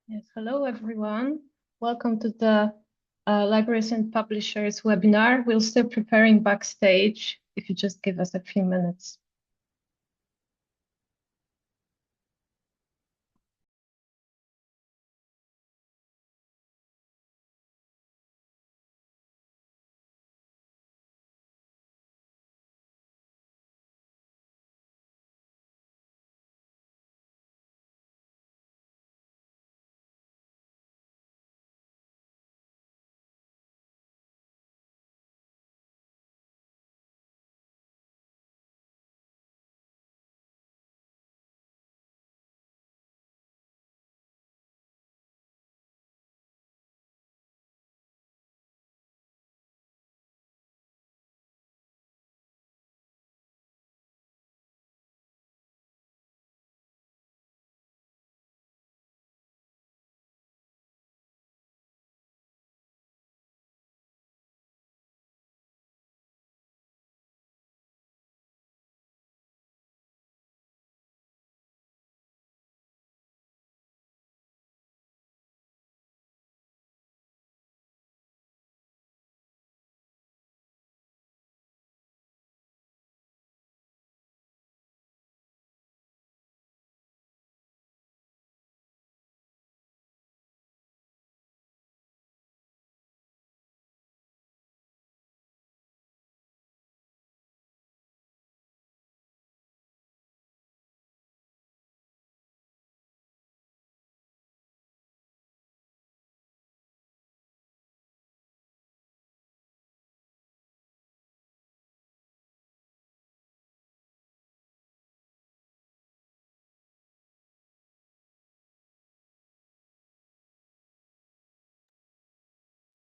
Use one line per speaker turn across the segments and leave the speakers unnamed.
Yes, hello everyone. Welcome to the Libraries and Publishers webinar. We're still preparing backstage, if you just give us a few minutes.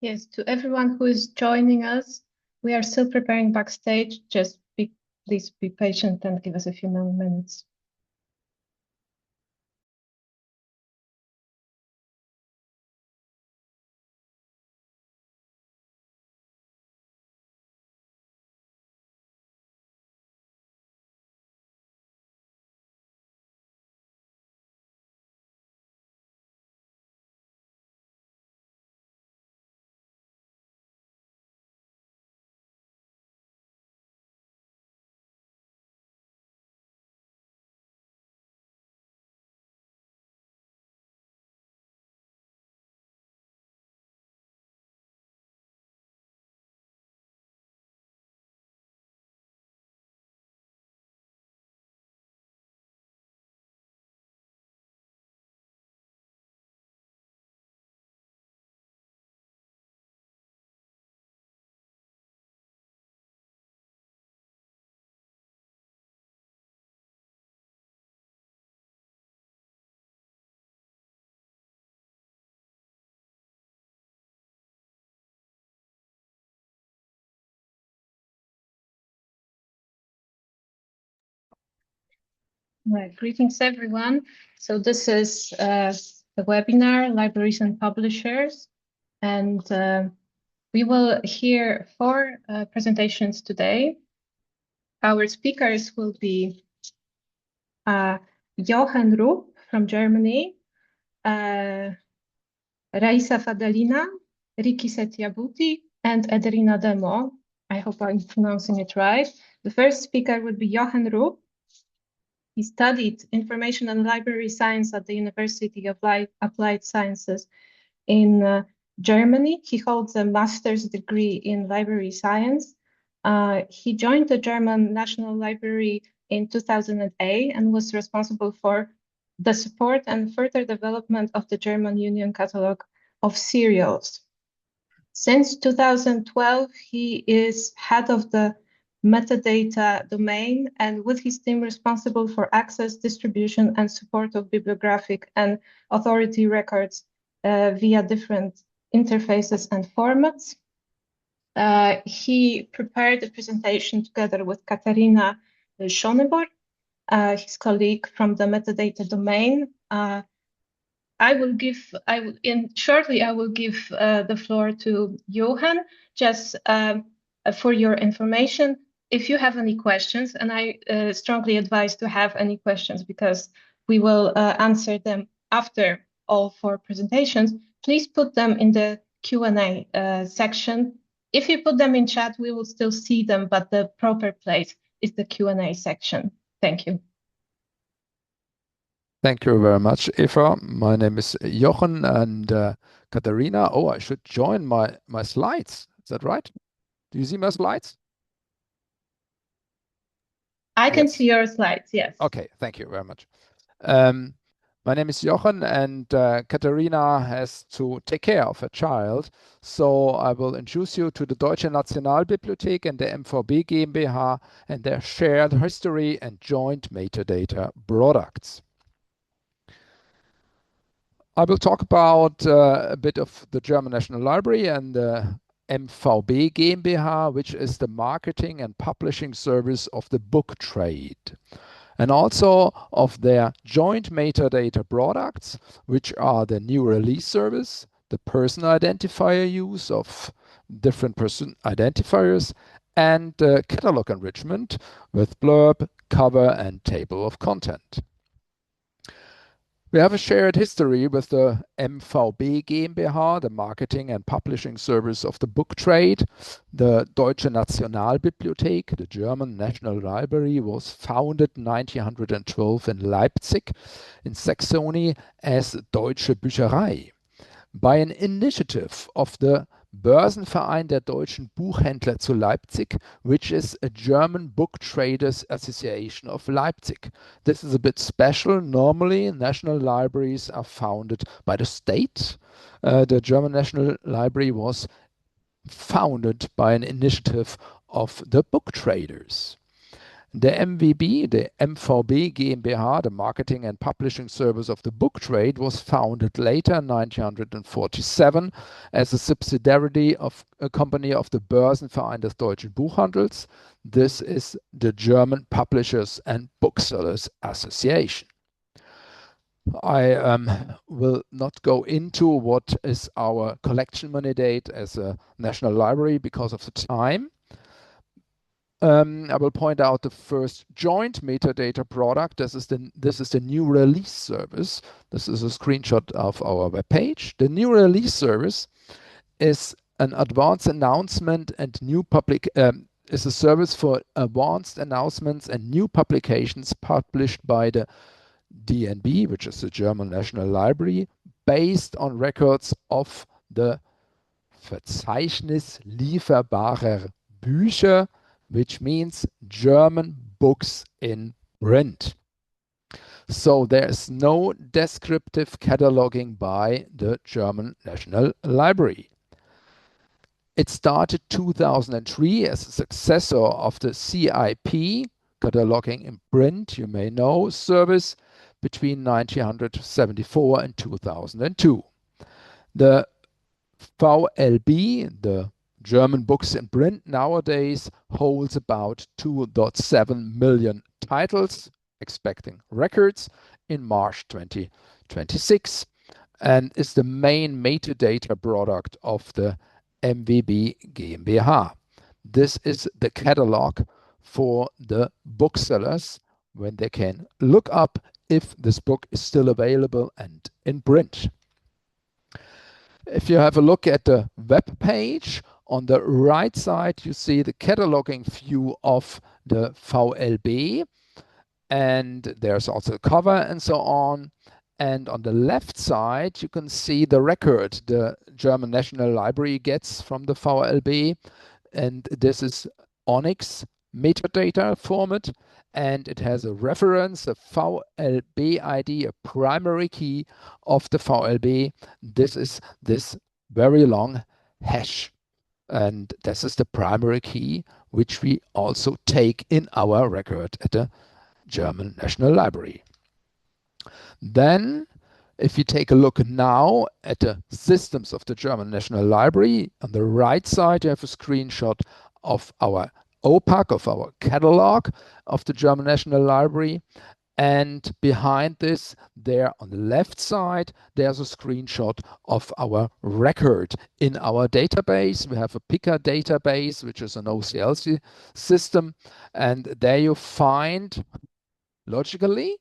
Yes, to everyone who is joining us, we are still preparing backstage. Please be patient and give us a few more minutes. Right. Greetings, everyone. So this is the webinar, Libraries and Publishers, and we will hear four presentations today. Our speakers will be Jochen Rupp from Germany, Raisa Fedelina, Riki Setia Budi, and Ederina Demo. I hope I'm pronouncing it right. The first speaker would be Jochen Rupp. He studied information and library science at the University of Applied Sciences in Germany. He holds a master's degree in library science. He joined the German National Library in 2008 and was responsible for the support and further development of the German Union Catalog of Serials. Since 2012, he is head of the metadata domain and with his team responsible for access, distribution, and support of bibliographic and authority records via different interfaces and formats. He prepared the presentation together with Katharina Schöneborn, his colleague from the metadata domain. Shortly, I will give the floor to Jochen, just for your information. If you have any questions, and I strongly advise to have any questions because we will answer them after all 4 presentations, please put them in the Q&A section. If you put them in chat, we will still see them, but the proper place is the Q&A section. Thank you.
Thank you very much, Eva. My name is Jochen and Katharina. Oh, I should join my slides. Is that right? Do you see my slides?
I can see your slides, yes.
Okay, thank you very much. My name is Jochen and Katharina has to take care of her child. So I will introduce you to the Deutsche Nationalbibliothek and the MVB GmbH and their shared history and joint metadata products. I will talk about a bit of the German National Library and the MVB GmbH, which is the marketing and publishing service of the book trade, and also of their joint metadata products, which are the new release service, the person identifier use of different person identifiers, and catalog enrichment with blurb, cover, and table of content. We have a shared history with the MVB GmbH, the marketing and publishing service of the book trade. The Deutsche Nationalbibliothek, the German National Library, was founded 1912 in Leipzig in Saxony as Deutsche Bücherei by an initiative of the Börsenverein der deutschen Buchhändler zu Leipzig, which is a German book traders association of Leipzig. This is a bit special. Normally, national libraries are founded by the state. The German National Library was founded by an initiative of the book traders. The MVB GmbH, the marketing and publishing service of the book trade, was founded later in 1947 as a subsidiary of a company of the Börsenverein des Deutschen Buchhandels. This is the German Publishers and Booksellers Association. I will not go into what is our collection mandate as a national library because of the time. I will point out the first joint metadata product. This is the new release service. This is a screenshot of our webpage. The new release service is an advanced announcement and new public is a service for advanced announcements and new publications published by the DNB, which is the German National Library, based on records of the Verzeichnis lieferbarer Bücher, which means German books in print. So there's no descriptive cataloging by the German National Library. It started 2003 as a successor of the CIP, Cataloging in Print, you may know, service between 1974 and 2002. The VLB, the German books in print, nowadays holds about 2.7 million titles, expecting records in March 2026, and is the main metadata product of the MVB GmbH. This is the catalog for the booksellers when they can look up if this book is still available and in print. If you have a look at the web page, on the right side, you see the cataloging view of the VLB, and there's also a cover and so on. And on the left side, you can see the record the German National Library gets from the VLB, and this is Onyx metadata format, and it has a reference, a VLB ID, a primary key of the VLB. This is this very long hash. And this is the primary key, which we also take in our record at the German National Library. Then, if you take a look now at the systems of the German National Library, on the right side you have a screenshot of our OPAC, of our catalog of the German National Library. And behind this, there on the left side, there's a screenshot of our record in our database. We have a Picker database, which is an OCLC system. And there you find, logically,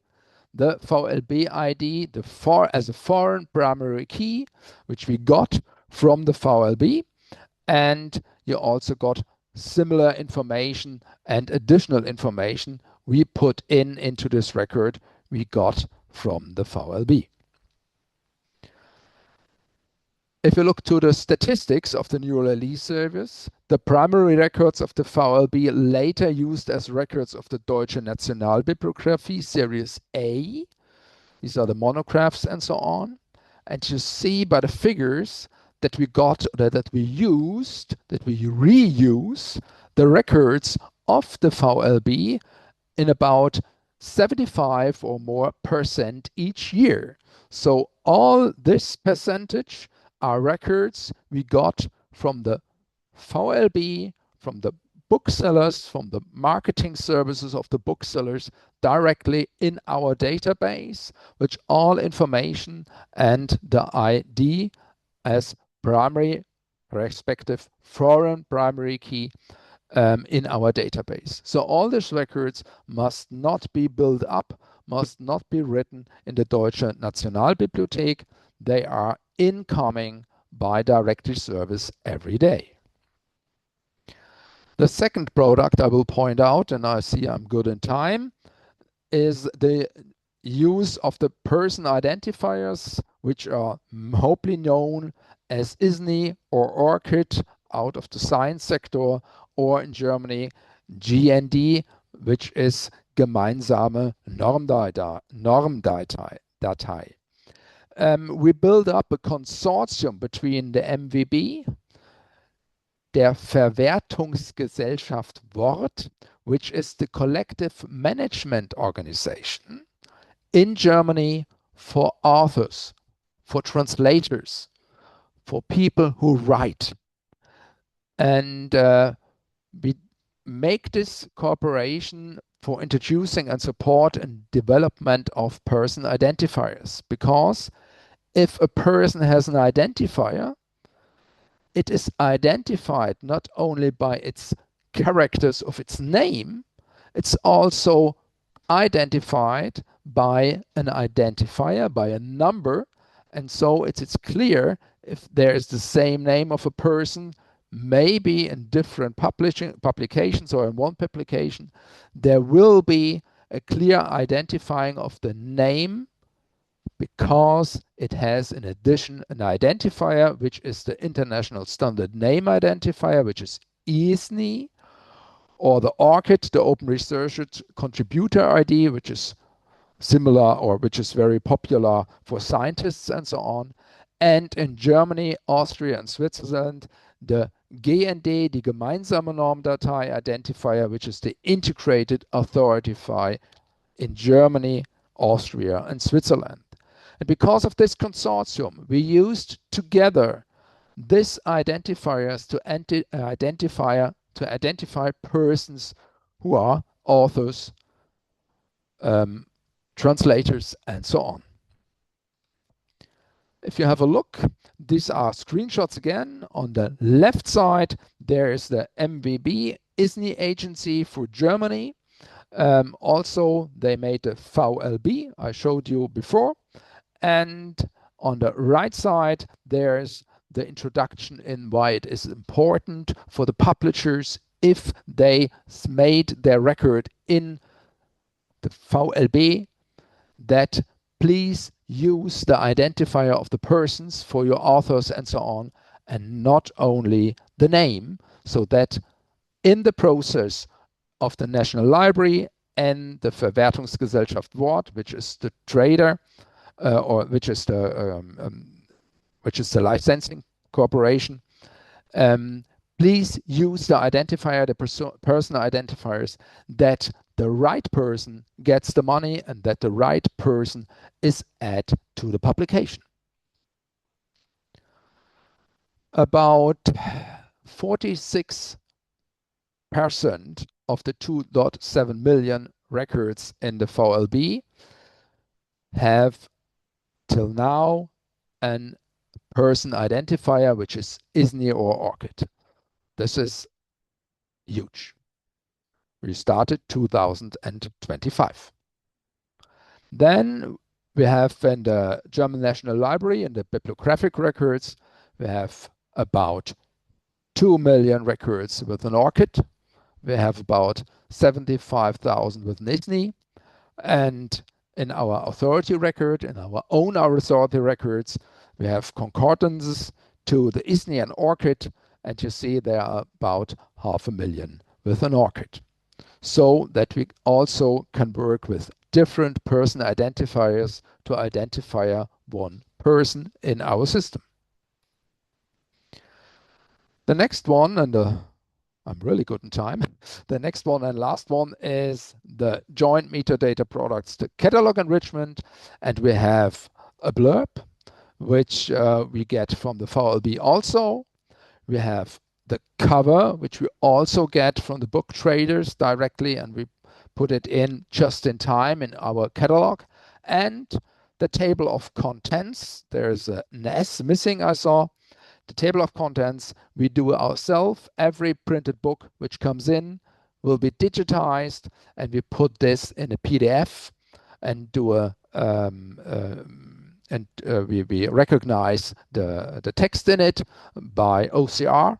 the VLB ID as a foreign primary key, which we got from the VLB. And you also got similar information and additional information we put into this record we got from the VLB. If you look to the statistics of the new release service, the primary records of the VLB later used as records of the Deutsche Nationalbibliothek Series A. These are the monographs and so on. And you see by the figures that we got, that we reuse the records of the VLB in about 75 or more % each year. So all this percentage are records we got from the VLB, from the booksellers, from the marketing services of the booksellers directly in our database, which all information and the ID as primary, respective foreign primary key in our database. So all these records must not be built up, must not be written in the Deutsche Nationalbibliothek. They are incoming by directory service every day. The second product I will point out, and I see I'm good in time, is the use of the person identifiers, which are hopefully known as ISNI or ORCID out of the science sector, or in Germany GND, which is gemeinsame Normdatei. We build up a consortium between the MWB, der Verwertungsgesellschaft Wort, which is the collective management organization in Germany for authors, for translators, for people who write. And we make this cooperation for introducing and support and development of person identifiers, because if a person has an identifier, it is identified not only by its characters of its name, it's also identified by an identifier, by a number, and so it's clear if there is the same name of a person, maybe in different publications or in one publication, there will be a clear identifying of the name, because it has in addition an identifier, which is the International Standard Name Identifier, which is ISNI, or the ORCID, the Open Research Contributor ID, which is similar or which is very popular for scientists and so on. And in Germany, Austria, and Switzerland, the GND, the Gemeinsame Normdatei Identifier, which is the Integrated Authority in Germany, Austria, and Switzerland. And because of this consortium, we used together these identifiers to identify persons who are authors, translators, and so on. If you have a look, these are screenshots again. On the left side, there is the MWB ISNI agency for Germany. Also, they made the VLB I showed you before. And on the right side, there's the introduction in why it is important for the publishers, if they made their record in the VLB, that please use the identifier of the persons for your authors and so on, and not only the name, so that in the process of the National Library and the Verwertungsgesellschaft Wort, which is the trader, or which is the licensing corporation, please use the identifier, the person identifiers, that the right person gets the money and that the right person is added to the publication. About 46% of the 2.7 million records in the VLB have till now an person identifier, which is ISNI or ORCID. This is huge. We started 2025. Then we have in the German National Library, in the bibliographic records, we have about 2 million records with an ORCID. We have about 75,000 with an ISNI. And in our authority record, in our own authority records, we have concordances to the ISNI and ORCID, and you see there are about 500,000 with an ORCID. So that we also can work with different person identifiers to identify one person in our system. The next one, and I'm really good in time. The next one and last one is the joint metadata products, the catalog enrichment, and we have a blurb, which we get from the VLB also. We have the cover, which we also get from the book traders directly, and we put it in just in time in our catalog. And the table of contents, there's an S missing, I saw. The table of contents we do ourselves. Every printed book which comes in will be digitized, and we put this in a PDF and do a we recognize the text in it by OCR,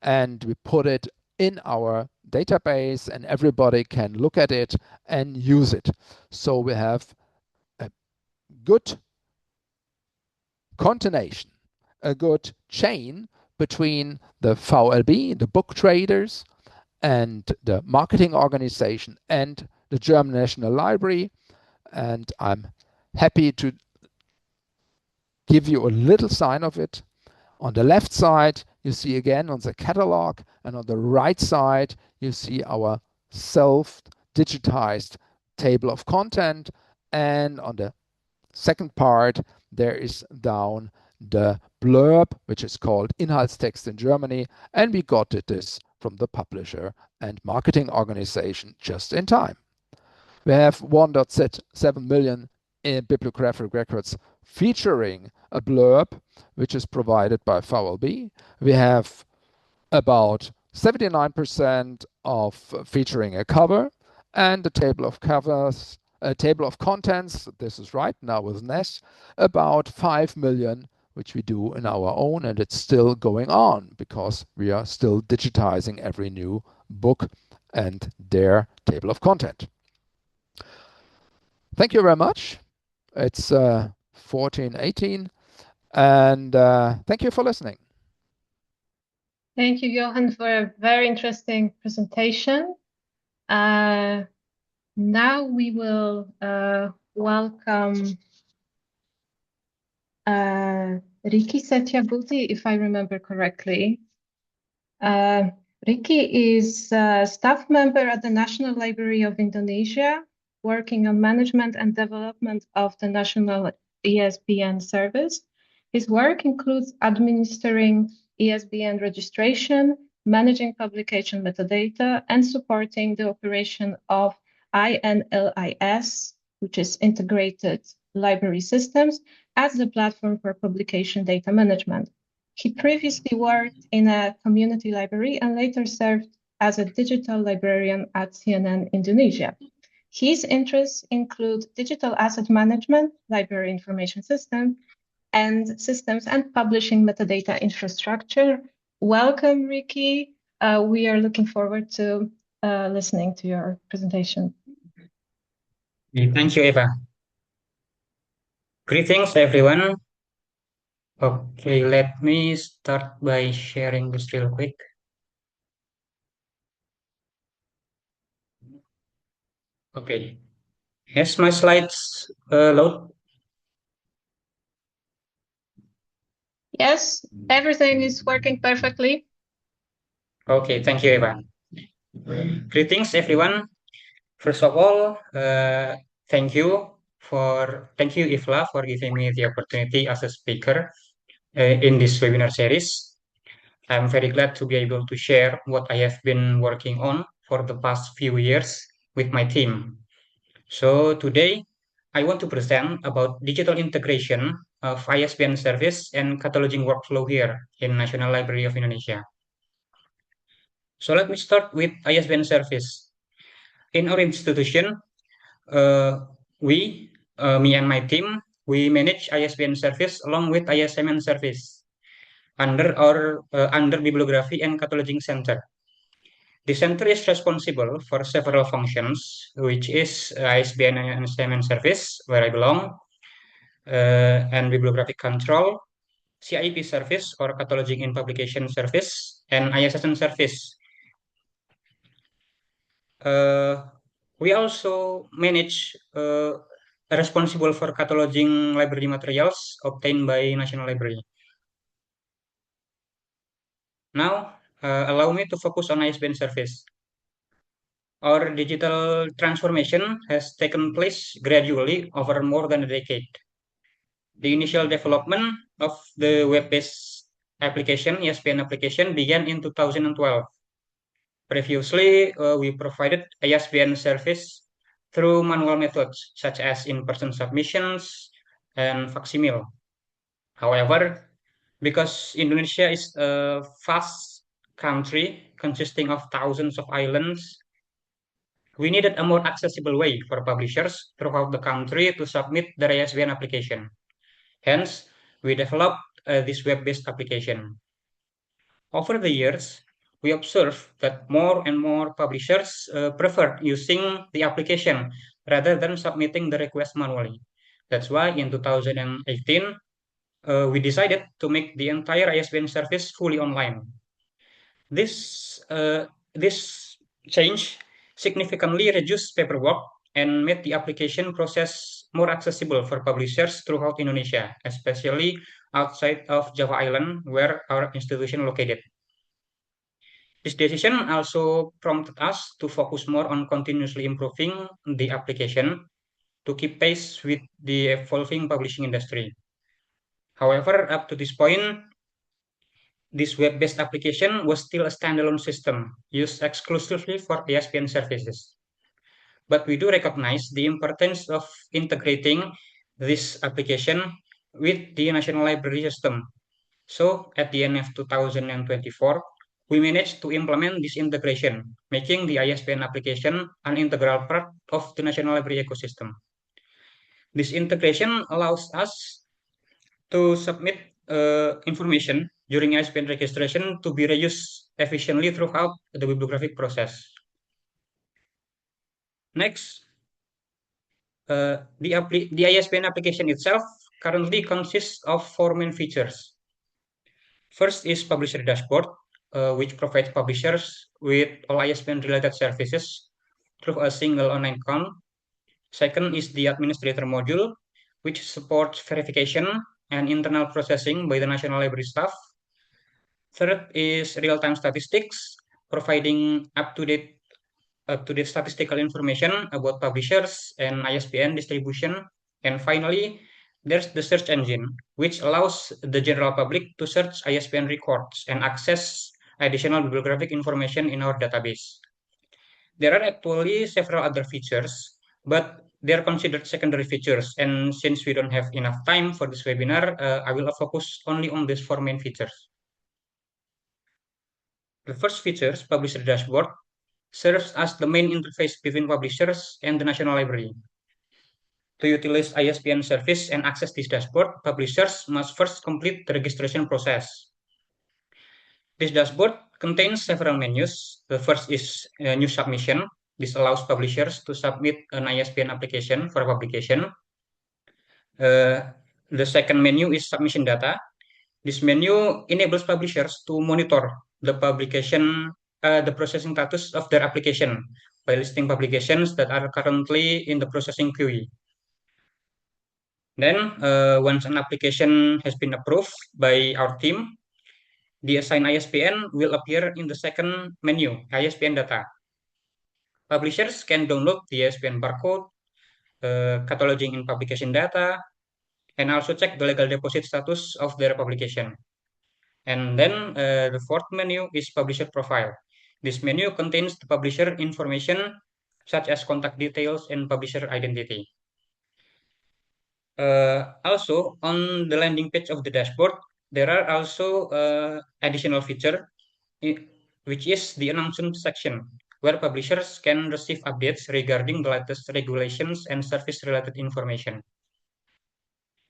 and we put it in our database, and everybody can look at it and use it. So we have a good continuation, a good chain between the VLB, the book traders, and the marketing organization and the German National Library. And I'm happy to give you a little sign of it. On the left side, you see again on the catalog, and on the right side, you see our self-digitized table of content. And on the second part, there is down the blurb, which is called Inhaltstext in Germany, and we got this from the publisher and marketing organization just in time. We have 1.7 million in bibliographic records featuring a blurb, which is provided by VLB. We have about 79% of featuring a cover, and the table of covers, a table of contents, this is right now with an S, about 5 million, which we do in our own, and it's still going on because we are still digitizing every new book and their table of content. Thank you very much. It's 14:18, and thank you for listening.
Thank you, Jochen, for a very interesting presentation. Now we will welcome Riki Setia Budi, if I remember correctly. Riki is a staff member at the National Library of Indonesia, working on management and development of the national ISBN service. His work includes administering ISBN registration, managing publication metadata, and supporting the operation of INLIS, which is Integrated Library Systems, as the platform for publication data management. He previously worked in a community library and later served as a digital librarian at CNN Indonesia. His interests include digital asset management, library information systems, and publishing metadata infrastructure. Welcome, Riki. We are looking forward to listening to your presentation.
Thank you, Eva. Greetings, everyone. Okay, let me start by sharing this real quick. Okay, has my slides load?
Yes, everything is working perfectly.
Okay, thank you, Eva. Greetings, everyone. First of all, thank you, Ifla, for giving me the opportunity as a speaker in this webinar series. I'm very glad to be able to share what I have been working on for the past few years with my team. So today, I want to present about digital integration of ISBN service and cataloging workflow here in National Library of Indonesia. So let me start with ISBN service. In our institution, we me and my team, we manage ISBN service along with ISMN service under our under Bibliography and Cataloging Center. The center is responsible for several functions, which is ISBN and ISMN service, where I belong, and bibliographic control, CIP service or cataloging in publication service, and ISSN service. We also manage responsible for cataloging library materials obtained by National Library. Now, allow me to focus on ISBN service. Our digital transformation has taken place gradually over more than a decade. The initial development of the web-based application, ISBN application, began in 2012. Previously, we provided ISBN service through manual methods such as in-person submissions and facsimile. However, because Indonesia is a vast country consisting of thousands of islands, we needed a more accessible way for publishers throughout the country to submit their ISBN application. Hence, we developed this web-based application. Over the years, we observed that more and more publishers prefer using the application rather than submitting the request manually. That's why in 2018, we decided to make the entire ISBN service fully online. This change significantly reduced paperwork and made the application process more accessible for publishers throughout Indonesia, especially outside of Java Island, where our institution located. This decision also prompted us to focus more on continuously improving the application to keep pace with the evolving publishing industry. However, up to this point, this web-based application was still a standalone system used exclusively for ISBN services. But we do recognize the importance of integrating this application with the National Library system. So at the end of 2024, we managed to implement this integration, making the ISBN application an integral part of the National Library ecosystem. This integration allows us to submit information during ISBN registration to be reused efficiently throughout the bibliographic process. Next, the ISBN application itself currently consists of four main features. First is Publisher Dashboard, which provides publishers with all ISBN-related services through a single online account. Second is the Administrator module, which supports verification and internal processing by the National Library staff. Third is Real-Time Statistics, providing up-to-date statistical information about publishers and ISBN distribution. And finally, there's the search engine, which allows the general public to search ISBN records and access additional bibliographic information in our database. There are actually several other features, but they're considered secondary features. And since we don't have enough time for this webinar, I will focus only on these four main features. The first feature, Publisher Dashboard, serves as the main interface between publishers and the National Library. To utilize ISBN service and access this dashboard, publishers must first complete the registration process. This dashboard contains several menus. The first is new submission. This allows publishers to submit an ISBN application for publication. The second menu is submission data. This menu enables publishers to monitor the the processing status of their application by listing publications that are currently in the processing queue. Then, once an application has been approved by our team, the assigned ISBN will appear in the second menu, ISBN data. Publishers can download the ISBN barcode, cataloging in publication data, and also check the legal deposit status of their publication. And then the fourth menu is publisher profile. This menu contains the publisher information such as contact details and publisher identity. Also, on the landing page of the dashboard, there are also additional feature, which is the announcement section. where publishers can receive updates regarding the latest regulations and service-related information.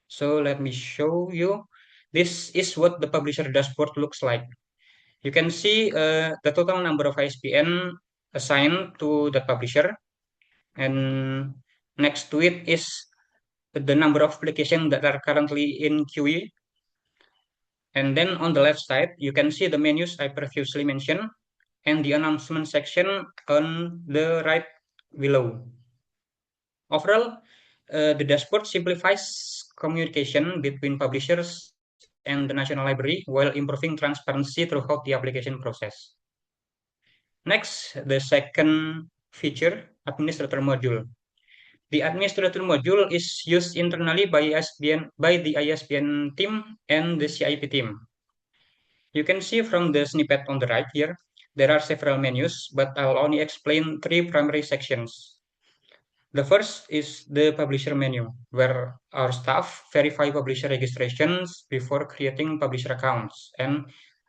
So let me show you. This is what the publisher dashboard looks like. You can see the total number of ISBN assigned to the publisher, and next to it is the number of applications that are currently in QE. And then on the left side, you can see the menus I previously mentioned and the announcement section on the right below. Overall, the dashboard simplifies communication between publishers and the National Library while improving transparency throughout the application process. Next, the second feature, administrator module. The administrator module is used internally by the ISBN team and the CIP team. You can see from the snippet on the right here, there are several menus, but I'll only explain 3 primary sections. The first is the publisher menu, where our staff verify publisher registrations before creating publisher accounts and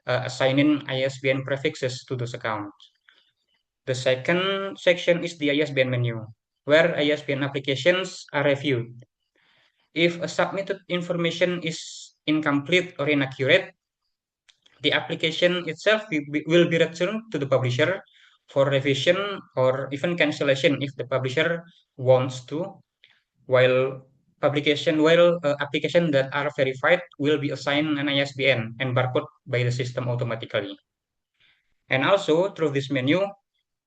assigning ISBN prefixes to those accounts. The second section is the ISBN menu, where ISBN applications are reviewed. If a submitted information is incomplete or inaccurate, the application itself will be returned to the publisher for revision or even cancellation if the publisher wants to, while applications that are verified will be assigned an ISBN and barcode by the system automatically. And also through this menu,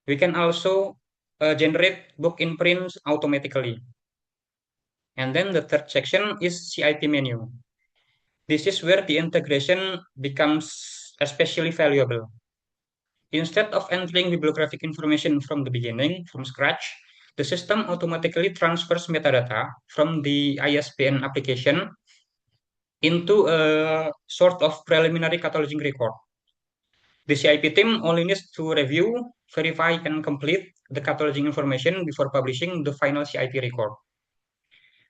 we can also generate book imprints automatically. And then the third section is CIP menu. This is where the integration becomes especially valuable. Instead of entering bibliographic information from the beginning, from scratch, the system automatically transfers metadata from the ISBN application into a sort of preliminary cataloging record. The CIP team only needs to review, verify, and complete the cataloging information before publishing the final CIP record.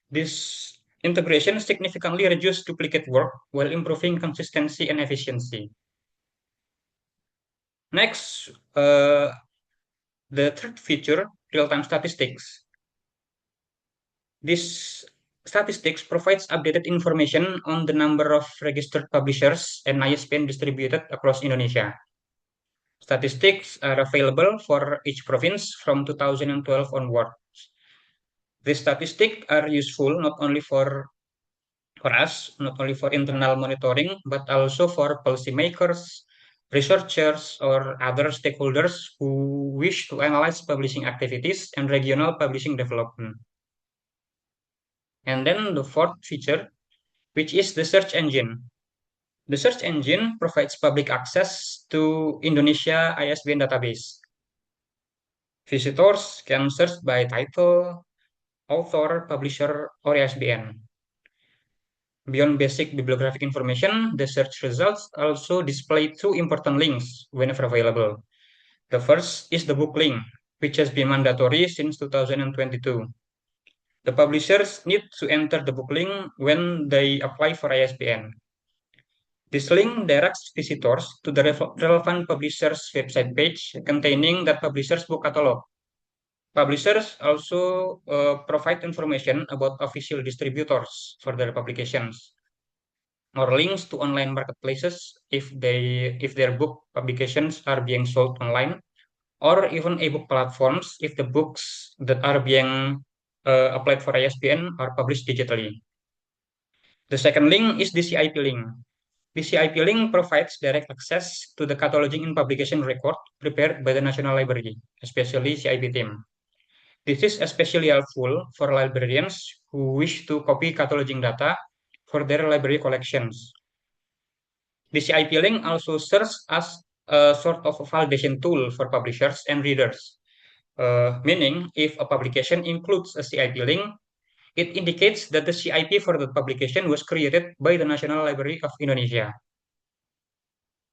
This integration significantly reduces duplicate work while improving consistency and efficiency. Next, the third feature, real-time statistics. This statistics provides updated information on the number of registered publishers and ISBN distributed across Indonesia. Statistics are available for each province from 2012 onward. These statistics are useful not only for us, not only for internal monitoring, but also for policymakers, researchers, or other stakeholders who wish to analyze publishing activities and regional publishing development. And then the fourth feature, which is the search engine. The search engine provides public access to Indonesia ISBN database. Visitors can search by title, author, publisher, or ISBN. Beyond basic bibliographic information, the search results also display 2 important links whenever available. The first is the book link, which has been mandatory since 2022. The publishers need to enter the book link when they apply for ISBN. This link directs visitors to the relevant publisher's website page containing that publisher's book catalog. Publishers also provide information about official distributors for their publications, or links to online marketplaces if their book publications are being sold online, or even ebook platforms if the books that are being applied for ISBN are published digitally. The second link is the CIP link. The CIP link provides direct access to the cataloging and publication record prepared by the National Library, especially CIP team. This is especially helpful for librarians who wish to copy cataloging data for their library collections. The CIP link also serves as a sort of a validation tool for publishers and readers, meaning if a publication includes a CIP link, it indicates that the CIP for the publication was created by the National Library of Indonesia.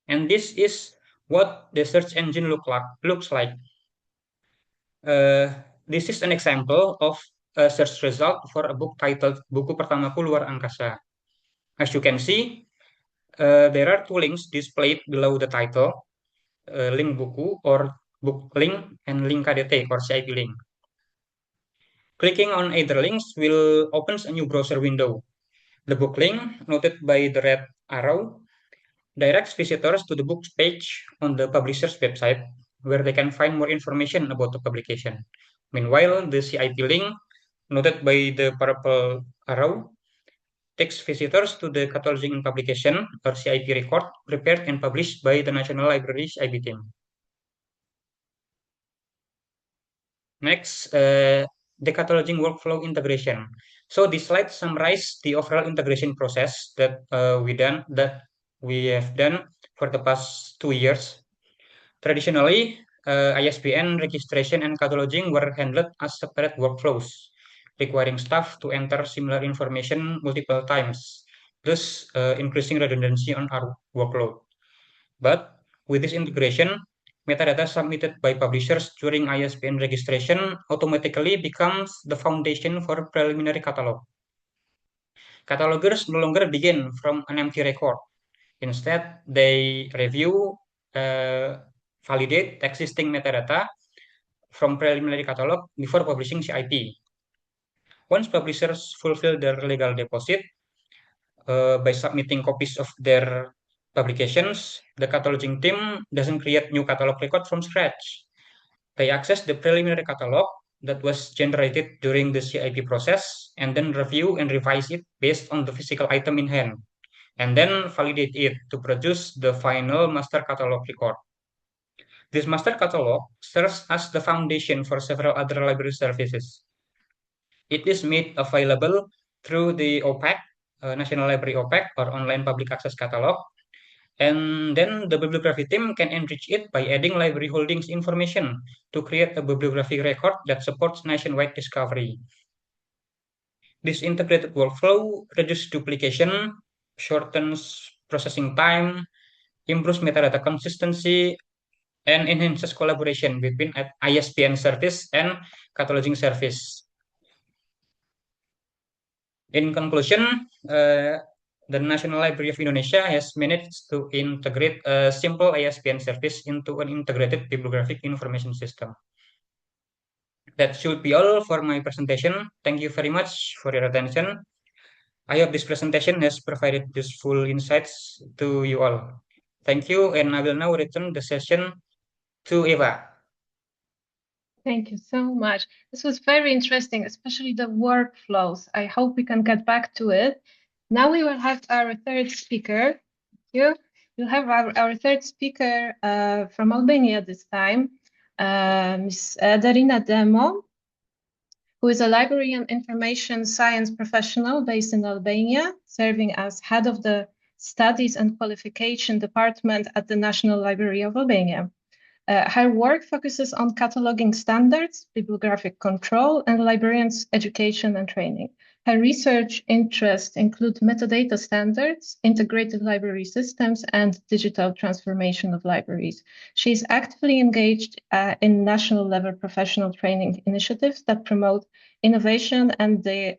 And this is what the search engine looks like. This is an example of a search result for a book titled Buku Pertamaku Luar Angkasa. As you can see, there are 2 links displayed below the title, link buku or book link, and link KDT or CIP link. Clicking on either links will open a new browser window. The book link, noted by the red arrow, directs visitors to the books page on the publisher's website, where they can find more information about the publication. Meanwhile, the CIP link, noted by the purple arrow, takes visitors to the Cataloguing publication or CIP record prepared and published by the National Library CIP team. Next, the cataloging workflow integration. So this slide summarizes the overall integration process that we have done for the past 2 years. Traditionally, ISBN registration and cataloging were handled as separate workflows, requiring staff to enter similar information multiple times, thus increasing redundancy on our workload. But with this integration, metadata submitted by publishers during ISBN registration automatically becomes the foundation for preliminary catalog. Catalogers no longer begin from an empty record. Instead, they review, validate existing metadata from preliminary catalog before publishing CIP. Once publishers fulfill their legal deposit by submitting copies of their publications, the cataloging team doesn't create new catalog record from scratch. They access the preliminary catalog that was generated during the CIP process and then review and revise it based on the physical item in hand, and then validate it to produce the final master catalog record. This master catalog serves as the foundation for several other library services. It is made available through the OPAC, National Library OPAC, or Online Public Access Catalog, and then the bibliography team can enrich it by adding library holdings information to create a bibliographic record that supports nationwide discovery. This integrated workflow reduces duplication, shortens processing time, improves metadata consistency, and enhances collaboration between ISBN service and cataloging service. In conclusion, the National Library of Indonesia has managed to integrate a simple ISBN service into an integrated bibliographic information system. That should be all for my presentation. Thank you very much for your attention. I hope this presentation has provided useful insights to you all. Thank you, and I will now return the session to Eva.
Thank you so much. This was very interesting, especially the workflows. I hope we can get back to it. Now we will have our third speaker. We'll have our third speaker from Albania this time, Ms. Ederina Demo, who is a library and information science professional based in Albania, serving as head of the Studies and Qualification Department at the National Library of Albania. Her work focuses on cataloging standards, bibliographic control, and librarians' education and training. Her research interests include metadata standards, integrated library systems, and digital transformation of libraries. She is actively engaged in national-level professional training initiatives that promote innovation and the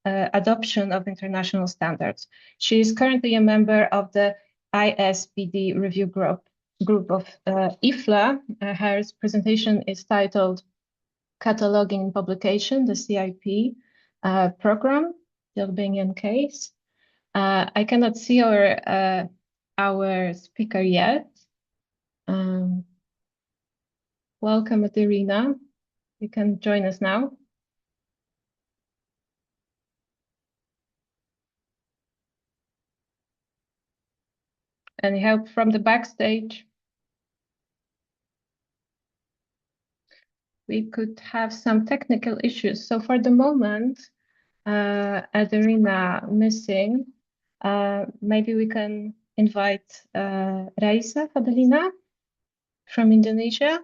adoption of international standards. She is currently a member of the ISBD review group of IFLA. Her presentation is titled Cataloging and Publication, the CIP program, the Albanian case. I cannot see our speaker yet. Welcome, Ederina. You can join us now. Any help from the backstage? We could have some technical issues. So for the moment, Ederina missing. Maybe we can invite Raisa, Fedelina from Indonesia.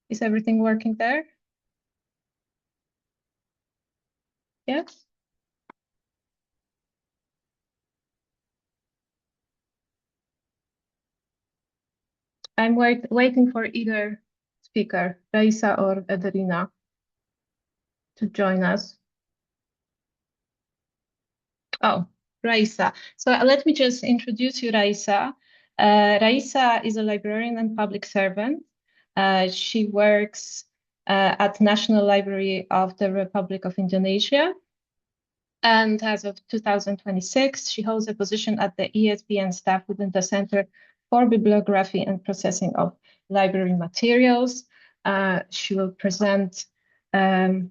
Is everything working there? Yes? I'm waiting for either speaker, Raisa or Ederina, to join us. Oh, Raisa. So let me just introduce you, Raisa. Raisa is a librarian and public servant. She works at National Library of the Republic of Indonesia. And as of 2026, she holds a position at the ISBN staff within the Center for Bibliography and Processing of Library Materials. She will present a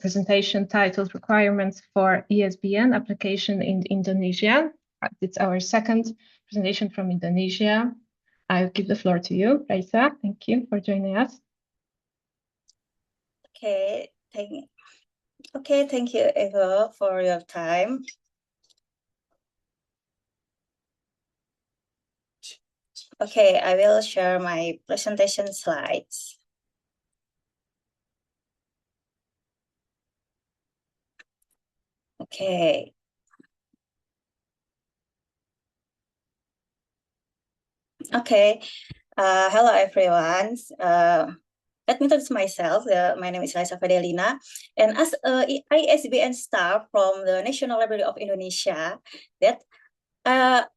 presentation titled Requirements for ISBN Application in Indonesia. It's our second presentation from Indonesia. I'll give the floor to you, Raisa. Thank you for joining us.
Okay, thank you, Eva, for your time. Okay, I will share my presentation slides. Okay. Okay. Hello, everyone. Let me introduce myself. My name is Raisa Fedelina, and as a ISBN staff from the National Library of Indonesia,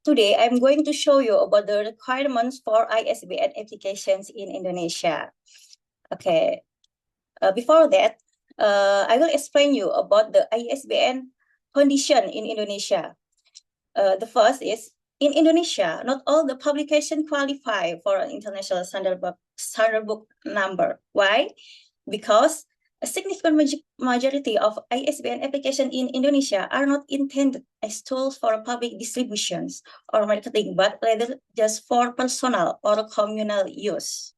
today I'm going to show you about the requirements for ISBN applications in Indonesia. Okay. Before that, I will explain you about the ISBN condition in Indonesia. The first is, in Indonesia, not all the publications qualify for an international standard book number. Why? Because a significant majority of ISBN applications in Indonesia are not intended as tools for public distributions or marketing, but rather just for personal or communal use.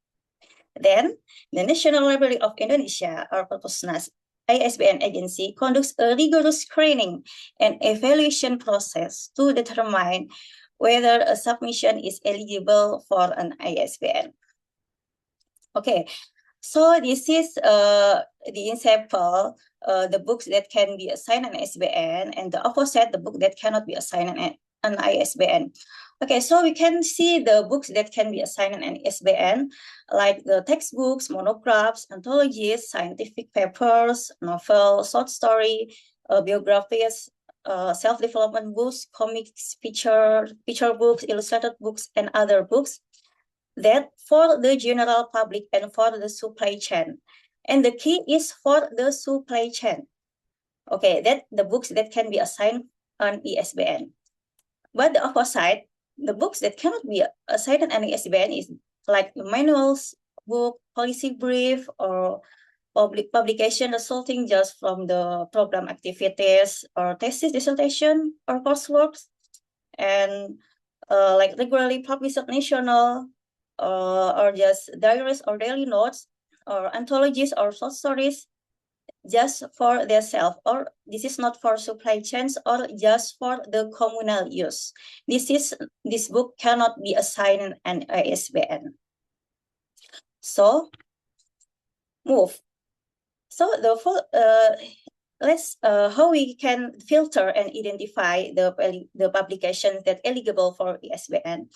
Then, the National Library of Indonesia, or Perpusnas, ISBN agency, conducts a rigorous screening and evaluation process to determine whether a submission is eligible for an ISBN. Okay, so this is the example, the books that can be assigned an ISBN, and the opposite, the book that cannot be assigned an ISBN. Okay, so we can see the books that can be assigned an ISBN, like the textbooks, monographs, anthologies, scientific papers, novels, short story, biographies, self-development books, comics, picture books, illustrated books, and other books that for the general public and for the supply chain. And the key is for the supply chain. Okay, that the books that can be assigned an ISBN. But the opposite, the books that cannot be assigned an ISBN is like manuals, book, policy brief, or public publication resulting just from the program activities or thesis dissertation or courseworks, and like regularly published national or just diaries or daily notes or anthologies or short stories just for themselves, or this is not for supply chains or just for the communal use. This book cannot be assigned an ISBN. So move. So let's how we can filter and identify the publications that eligible for ISBN.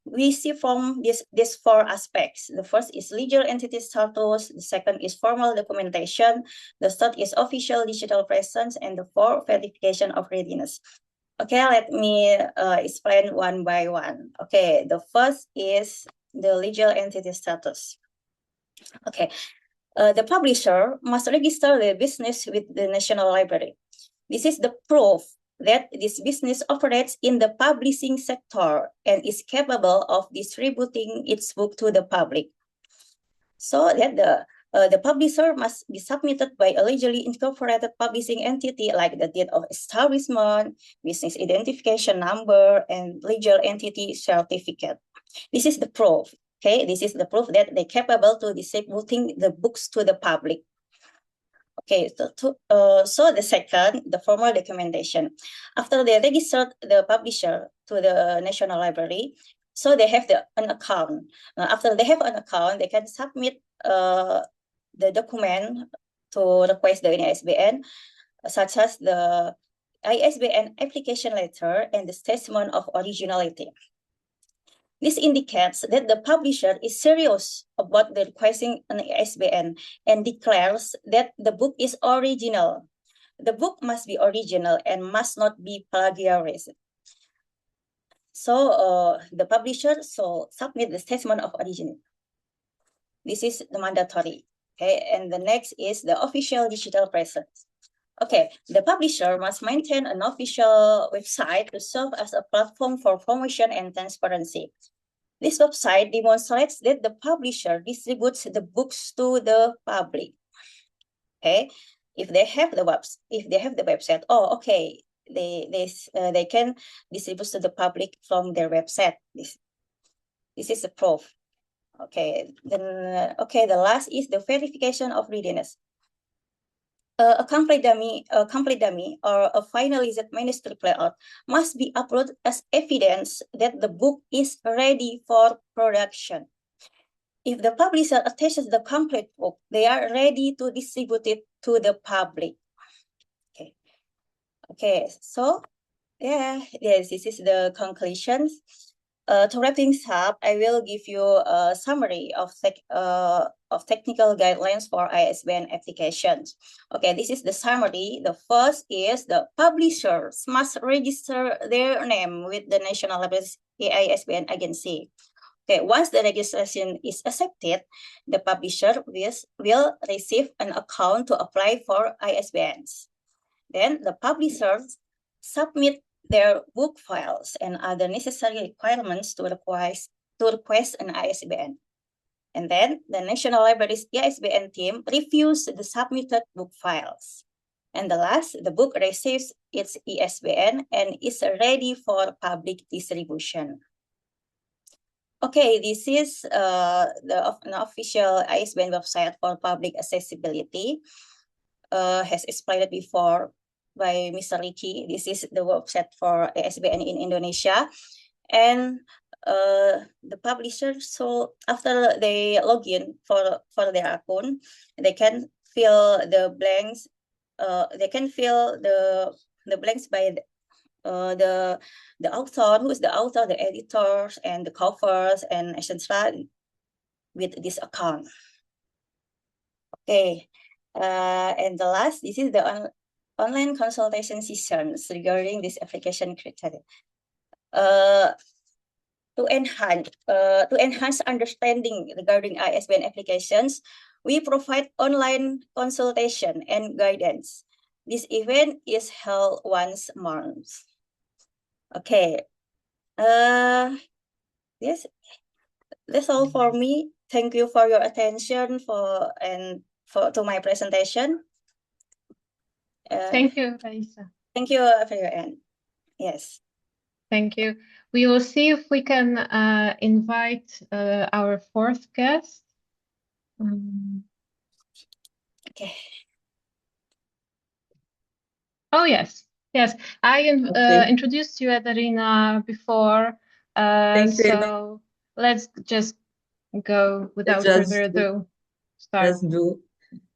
We see from these four aspects. The first is legal entity status, the second is formal documentation, the third is official digital presence, and the fourth, verification of readiness. Okay, let me explain one by one. Okay, the first is the legal entity status. Okay, the publisher must register the business with the National Library. This is the proof that this business operates in the publishing sector and is capable of distributing its book to the public. So that the publisher must be submitted by a legally incorporated publishing entity like the date of establishment, business identification number, and legal entity certificate. This is the proof. Okay, this is the proof that they're capable to distributing the books to the public. Okay, so the second, the formal documentation. After they registered the publisher to the National Library, so they have an account. After they have an account, they can submit the document to request the ISBN, such as the ISBN application letter and the statement of originality. This indicates that the publisher is serious about the requesting an ISBN and declares that the book is original. The book must be original and must not be plagiarized. So the publisher submit the statement of origin. This is the mandatory. Okay, and the next is the official digital presence. Okay, the publisher must maintain an official website to serve as a platform for promotion and transparency. This website demonstrates that the publisher distributes the books to the public. Okay, if they have the website, oh, okay, they can distribute to the public from their website. This is the proof. Okay, then the last is the verification of readiness. A complete dummy or a finalized manuscript layout must be uploaded as evidence that the book is ready for production. If the publisher attaches the complete book, they are ready to distribute it to the public. Okay, so yes, this is the conclusions. To wrap things up, I will give you a summary of technical guidelines for ISBN applications. Okay, this is the summary. The first is the publishers must register their name with the Nationalbibliothek ISBN agency. Okay, once the registration is accepted, the publisher will receive an account to apply for ISBNs. Then the publishers submit their book files and other necessary requirements to request an ISBN. And then the National Library's ISBN team reviews the submitted book files. And the last, the book receives its ISBN and is ready for public distribution. Okay, this is an official ISBN website for public accessibility, has explained before by Mr. Riki. This is the website for ISBN in Indonesia. And the publisher, so after they log in for their account, they can fill the blanks. They can fill the blanks by the author, who is the author, the editors, and the covers, and etc. with this account. Okay, and the last, this is the online consultation sessions regarding this application criteria. To enhance understanding regarding ISBN applications, we provide online consultation and guidance. This event is held once a month. Okay. Yes, that's all for me. Thank you for your attention to my presentation.
Thank you, Raisa.
Thank you for your end. Yes.
Thank you. We will see if we can invite our fourth guest.
Okay.
Oh, yes. Yes, I
Okay.
introduced you, Ederina, before.
Thank you.
So let's just go without
Just
further ado. Start.
Let's do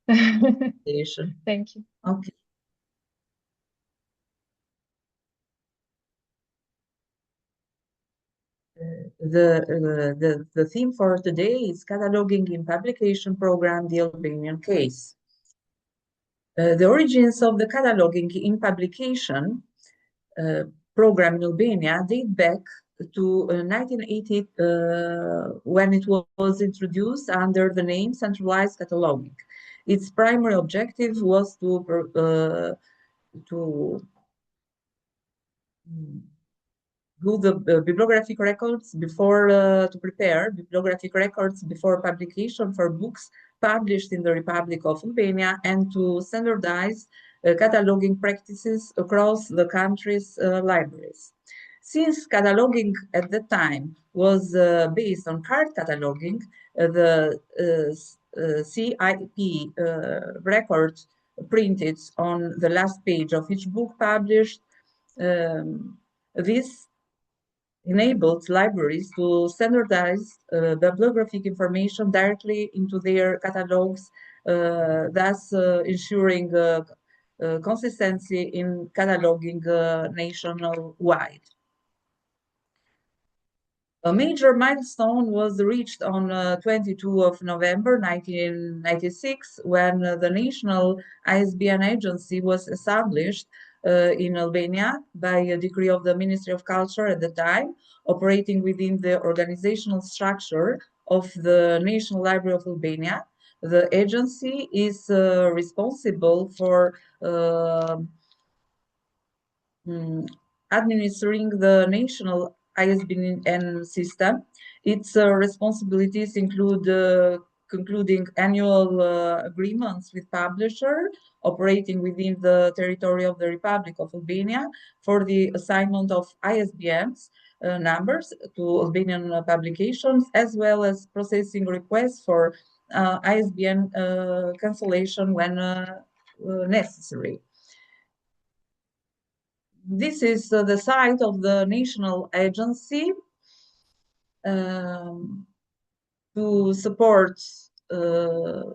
presentation.
Thank you.
Okay. The theme for today is Cataloging in Publication Program, the Albanian case. The origins of the Cataloging in Publication program in Albania date back to 1980 when it was introduced under the name Centralized Cataloging. Its primary objective was to do the bibliographic records before to prepare bibliographic records before publication for books published in the Republic of Albania and to standardize cataloging practices across the country's libraries. Since cataloging at that time was based on card cataloging, the CIP record printed on the last page of each book published, this enabled libraries to standardize bibliographic information directly into their catalogs, thus ensuring consistency in cataloging nationwide. A major milestone was reached on 22 of November 1996 when the National ISBN Agency was established in Albania by a decree of the Ministry of Culture at the time, operating within the organizational structure of the National Library of Albania. The agency is responsible for administering the national ISBN system. Its responsibilities include concluding annual agreements with publisher operating within the territory of the Republic of Albania for the assignment of ISBNs numbers to Albanian publications, as well as processing requests for ISBN cancellation when necessary. This is the site of the national agency to support the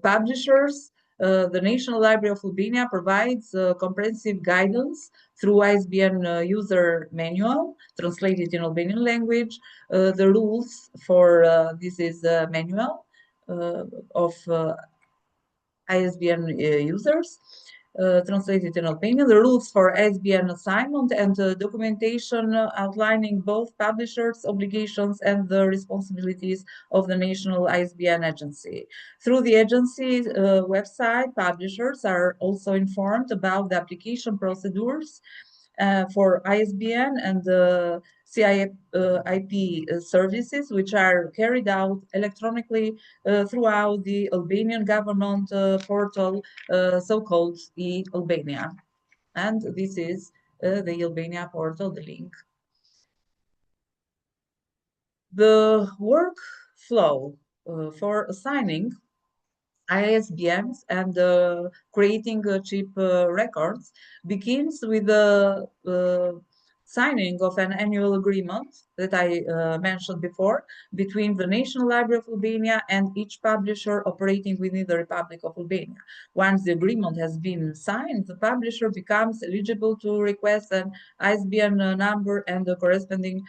publishers. The National Library of Albania provides comprehensive guidance through ISBN user manual translated in Albanian language. The rules for this is a manual of ISBN users. Translated in Albanian, the rules for ISBN assignment and documentation outlining both publishers' obligations and the responsibilities of the National ISBN Agency. Through the agency's website, publishers are also informed about the application procedures for ISBN and CIP services, which are carried out electronically throughout the Albanian government portal, so-called e-Albania. And this is the Albania portal, the link. The workflow for assigning ISBNs and creating cheap records begins with the signing of an annual agreement that I mentioned before between the National Library of Albania and each publisher operating within the Republic of Albania. Once the agreement has been signed, the publisher becomes eligible to request an ISBN number and the corresponding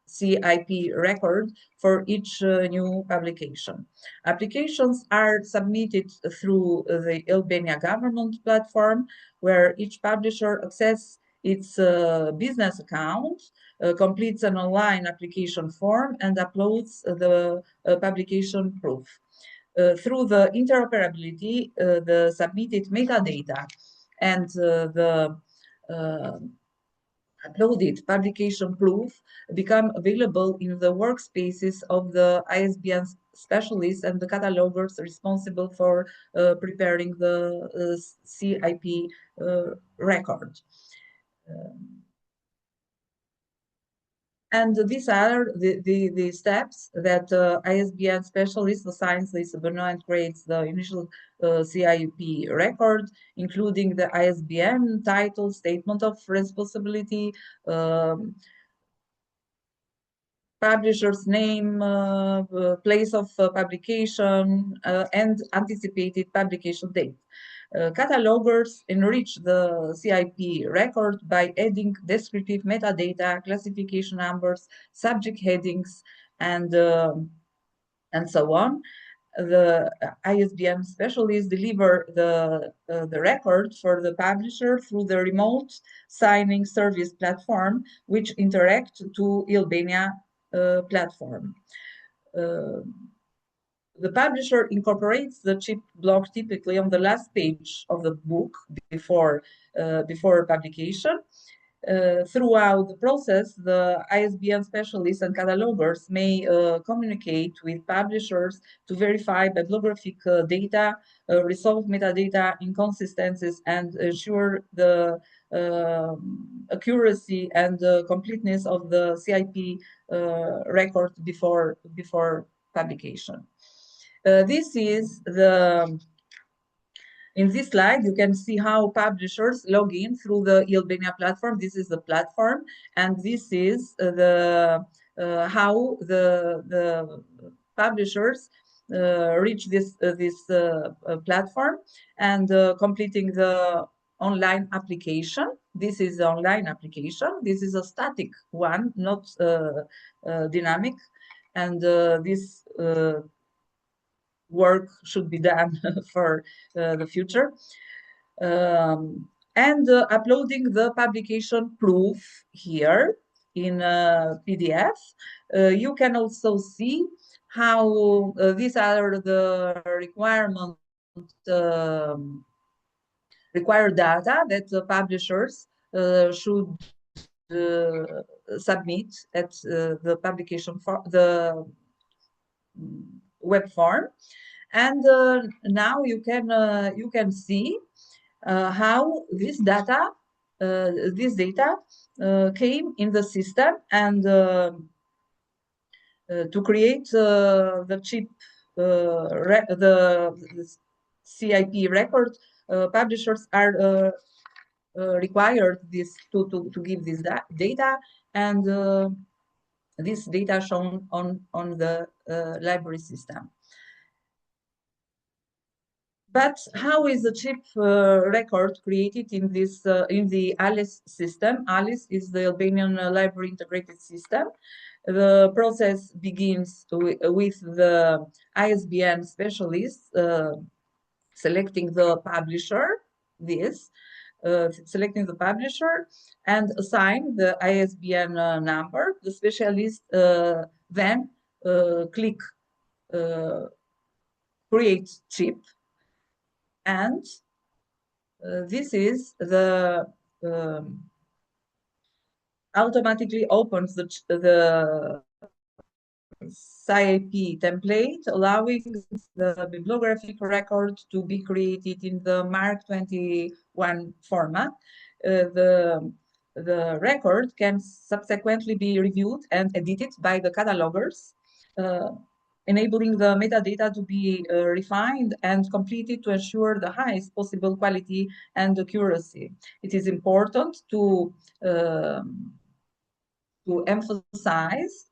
CIP record for each new publication. Applications are submitted through the Albania government platform, where each publisher accesses its business account, completes an online application form, and uploads the publication proof. Through the interoperability, the submitted metadata and the uploaded publication proof become available in the workspaces of the ISBN specialists and the catalogers responsible for preparing the CIP record. And these are the steps that ISBN specialist assigns the ISBN and creates the initial CIP record, including the ISBN title, statement of responsibility, publisher's name, place of publication, and anticipated publication date. Catalogers enrich the CIP record by adding descriptive metadata, classification numbers, subject headings, and so on. The ISBN specialists deliver the record for the publisher through the remote signing service platform, which interact to Albania platform. The publisher incorporates the chip block typically on the last page of the book before publication. Throughout the process, the ISBN specialists and catalogers may communicate with publishers to verify bibliographic data, resolve metadata inconsistencies, and ensure the accuracy and completeness of the CIP record before publication. This is in this slide, you can see how publishers log in through the Albania platform. This is the platform, and this is how the publishers reach this platform and completing the online application. This is the online application. This is a static one, not dynamic, and this work should be done for the future. and uploading the publication proof here in PDF. You can also see how these are the required data that the publishers should submit at the publication for the web form. And now you can see how this data came in the system, and to create the chip, the CIP record, publishers are required to give this data, and this data shown on the library system. But how is the chip record created in this in the ALICE system? ALICE is the Albanian Library Integrated System. The process begins with the ISBN specialist selecting the publisher, selecting the publisher and assign the ISBN number. The specialist then click create chip, and this is the automatically opens the CIP template, allowing the bibliographic record to be created in the Mark 21 format. The record can subsequently be reviewed and edited by the catalogers, enabling the metadata to be refined and completed to ensure the highest possible quality and accuracy. It is important to emphasize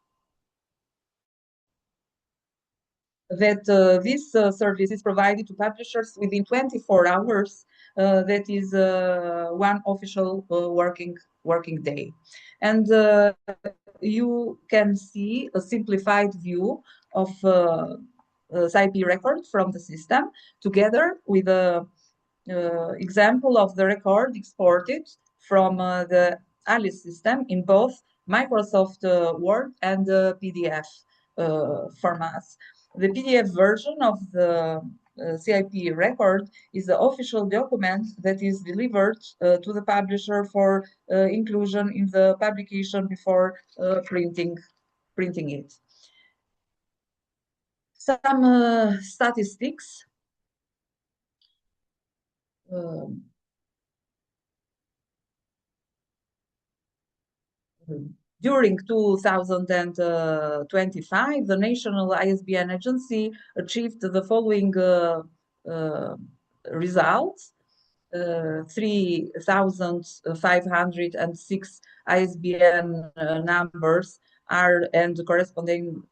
that this service is provided to publishers within 24 hours. That is one official working day. And you can see a simplified view of CIP record from the system, together with an example of the record exported from the ALICE system in both Microsoft Word and PDF formats. The PDF version of the CIP record is the official document that is delivered to the publisher for inclusion in the publication before printing it. Some statistics. During 2025, the National ISBN Agency achieved the following results. 3,506 ISBN numbers and corresponding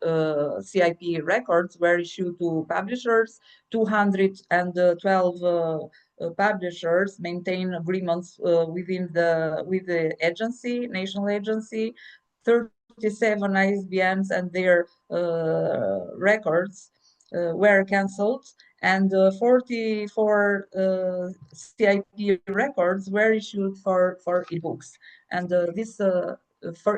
CIP records were issued to publishers. 212 publishers maintain agreements with the agency, national agency. 37 ISBNs and their records were cancelled, and 44 CIP records were issued for ebooks. And this for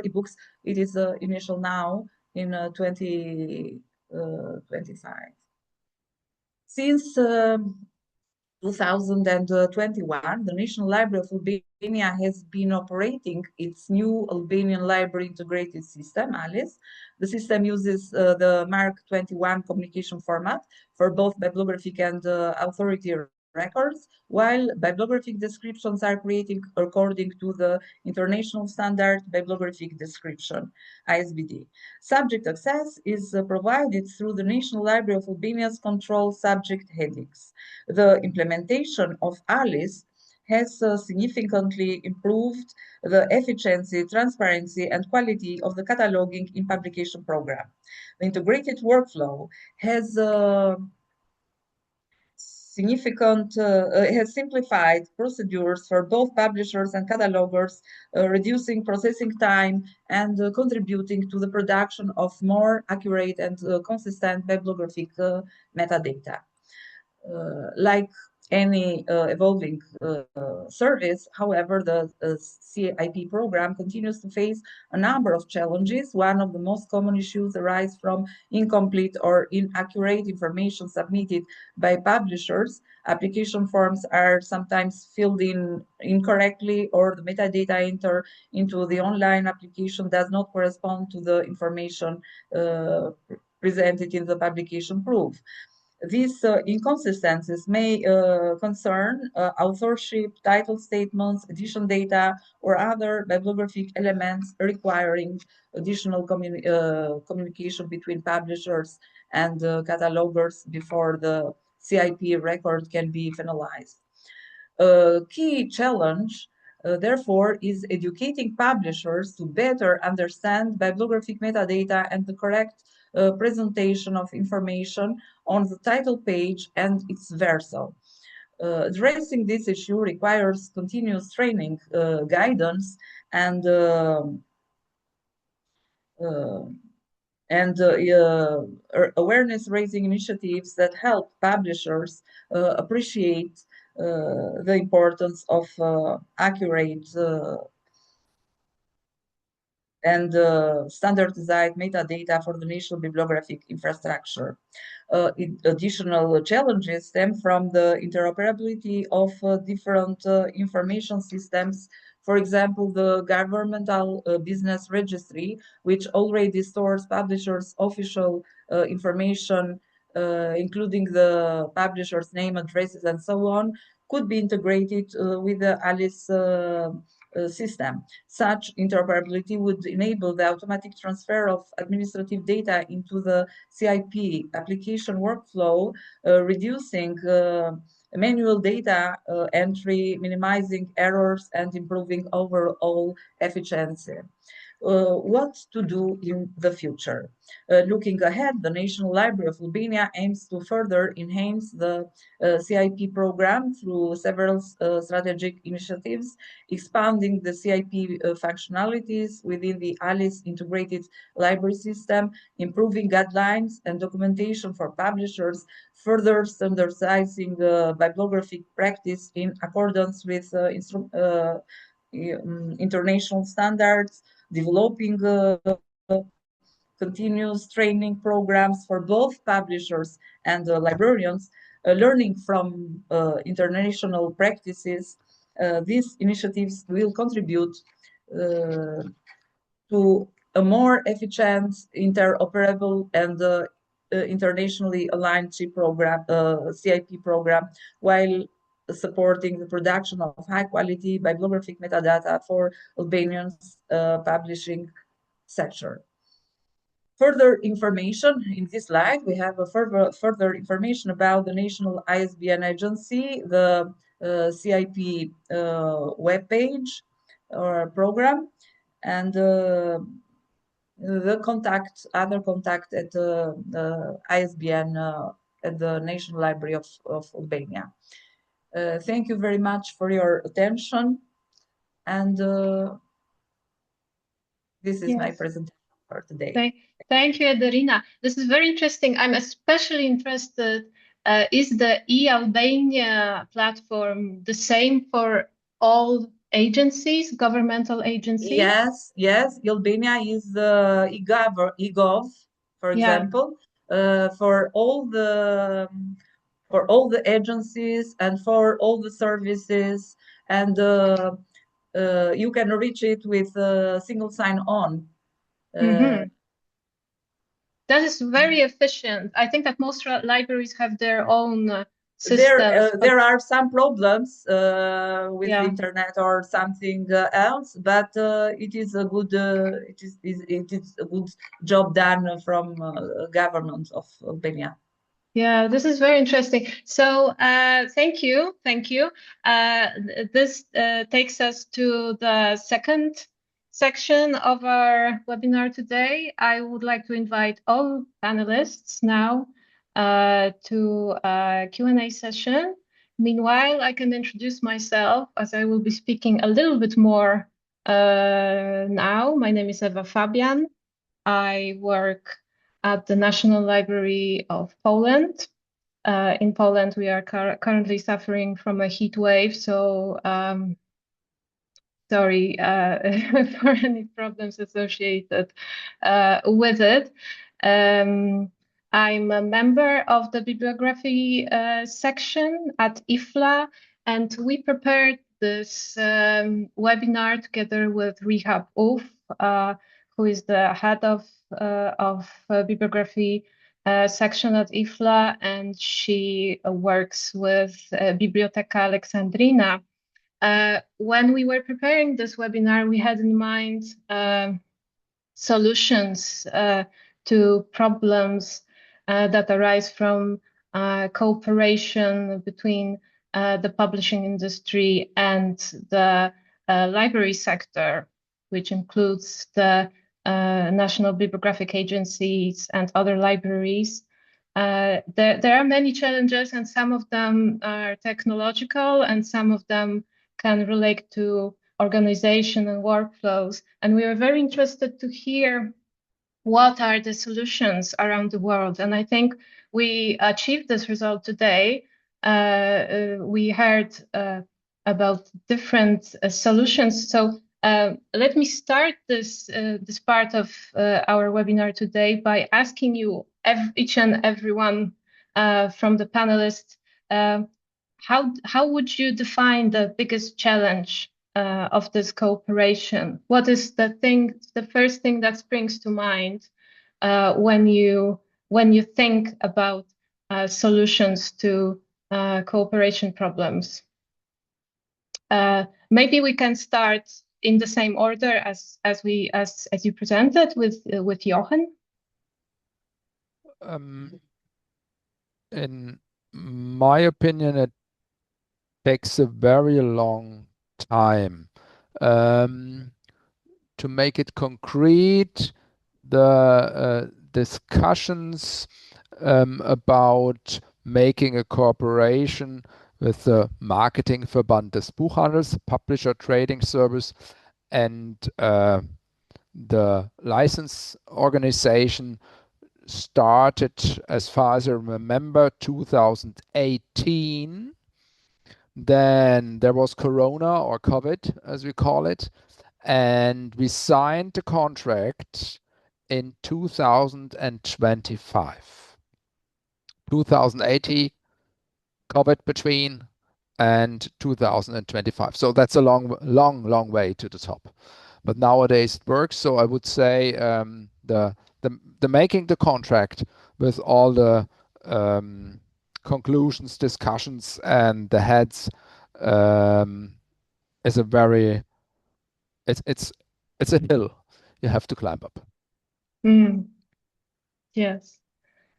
ebooks, it is initial now in 2025. Since 2021, the National Library of Albania has been operating its new Albanian Library Integrated System, ALICE. The system uses the Mark 21 communication format for both bibliographic and authority records, while bibliographic descriptions are created according to the International Standard Bibliographic Description, ISBD. Subject access is provided through the National Library of Albania's control subject headings. The implementation of ALICE has significantly improved the efficiency, transparency, and quality of the cataloging in publication program. The integrated workflow has has simplified procedures for both publishers and catalogers, reducing processing time and contributing to the production of more accurate and consistent bibliographic metadata. Like any evolving service. However, the CIP program continues to face a number of challenges. One of the most common issues arise from incomplete or inaccurate information submitted by publishers. Application forms are sometimes filled in incorrectly, or the metadata entered into the online application does not correspond to the information presented in the publication proof. These inconsistencies may concern authorship, title statements, edition data, or other bibliographic elements requiring additional communication between publishers and catalogers before the CIP record can be finalized. A key challenge, therefore, is educating publishers to better understand bibliographic metadata and the correct presentation of information on the title page and its verso. Addressing this issue requires continuous training, guidance, and awareness-raising initiatives that help publishers appreciate the importance of accurate and standardized metadata for the national bibliographic infrastructure. Additional challenges stem from the interoperability of different information systems. For example, the governmental business registry, which already stores publishers' official information, including the publisher's name, addresses, and so on, could be integrated with the ALICE system. Such interoperability would enable the automatic transfer of administrative data into the CIP application workflow, reducing manual data entry, minimizing errors, and improving overall efficiency. What to do in the future? Looking ahead, the National Library of Albania aims to further enhance the CIP program through several strategic initiatives, expanding the CIP functionalities within the ALICE integrated library system, improving guidelines and documentation for publishers, further standardizing bibliographic practice in accordance with international standards, developing continuous training programs for both publishers and librarians, learning from international practices. These initiatives will contribute to a more efficient, interoperable, and internationally aligned CIP program, while supporting the production of high-quality bibliographic metadata for Albanians publishing sector. Further information in this slide, we have a further information about the National ISBN Agency, the CIP webpage or program, and the other contact at the ISBN at the National Library of Albania. Thank you very much for your attention, and this is my presentation for today.
Thank you, Ederina. This is very interesting. I'm especially interested, is the e-Albania platform the same for all agencies, governmental agencies?
Yes. Albania is the eGov, for example, for all the agencies and for all the services, and you can reach it with a single sign-on.
That is very efficient. I think that most libraries have their own systems.
There are some problems with the internet or something else, but it is a good it is a good job done from government of Albania.
Yeah, this is very interesting. So thank you. This takes us to the second section of our webinar today. I would like to invite all panelists now to a Q&A session. Meanwhile, I can introduce myself, as I will be speaking a little bit more now. My name is Eva Fabian. I work at the National Library of Poland. in Poland, we are currently suffering from a heat wave, so sorry for any problems associated with it. I'm a member of the bibliography section at IFLA, and we prepared this webinar together with Rihab Uf, who is the head of bibliography section at IFLA, and she works with Biblioteca Alexandrina. When we were preparing this webinar, we had in mind solutions to problems that arise from cooperation between the publishing industry and the library sector, which includes the national bibliographic agencies and other libraries. There are many challenges, and some of them are technological, and some of them can relate to organization and workflows. And we are very interested to hear what are the solutions around the world. And I think we achieved this result today. We heard about different solutions. So let me start this part of our webinar today by asking you, each and everyone from the panelists, how would you define the biggest challenge of this cooperation? What is the first thing that springs to mind when you think about solutions to cooperation problems? Maybe we can start in the same order as you presented with Jochen.
In my opinion, it takes a very long time. To make it concrete, the discussions about making a cooperation with the Marketingverband des Buchhandels, publisher trading service, and the license organization started, as far as I remember, 2018. Then there was Corona, or COVID, as we call it, and we signed the contract in 2025. 2080, COVID between, and 2025. So that's a long way to the top. But nowadays it works. So I would say the making the contract with all the conclusions, discussions, and the heads is a very it's a hill you have to climb up.
Yes.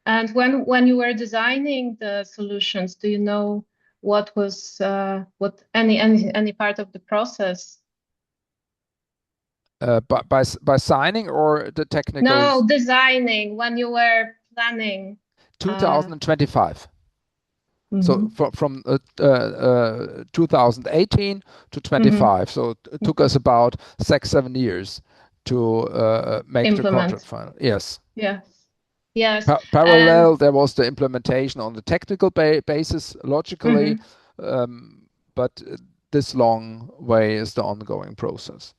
And when you were designing the solutions, do you know what was what any part of the process?
By signing or the technical?
No, designing, when you were planning.
2025. So from 2018 to 25. So it took us about 6-7 years to make the contract final. Yes.
Yes.
Parallel, there was the implementation on the technical basis, logically, but this long way is the ongoing process.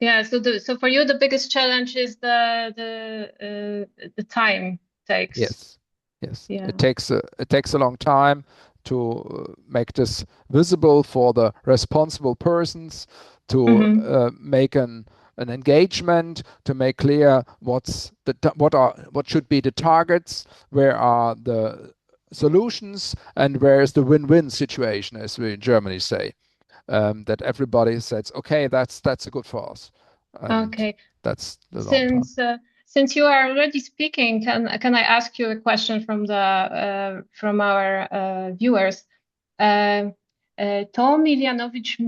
Yeah. So for you, the biggest challenge is the time takes.
Yes.
Yeah.
It takes a long time to make this visible for the responsible persons, to make an engagement, to make clear what should be the targets, where are the solutions, and where is the win-win situation, as we in Germany say, that everybody says, okay, that's good for us. And
okay.
That's the long time.
Since you are already speaking, can I ask you a question from our viewers? To Miljanovic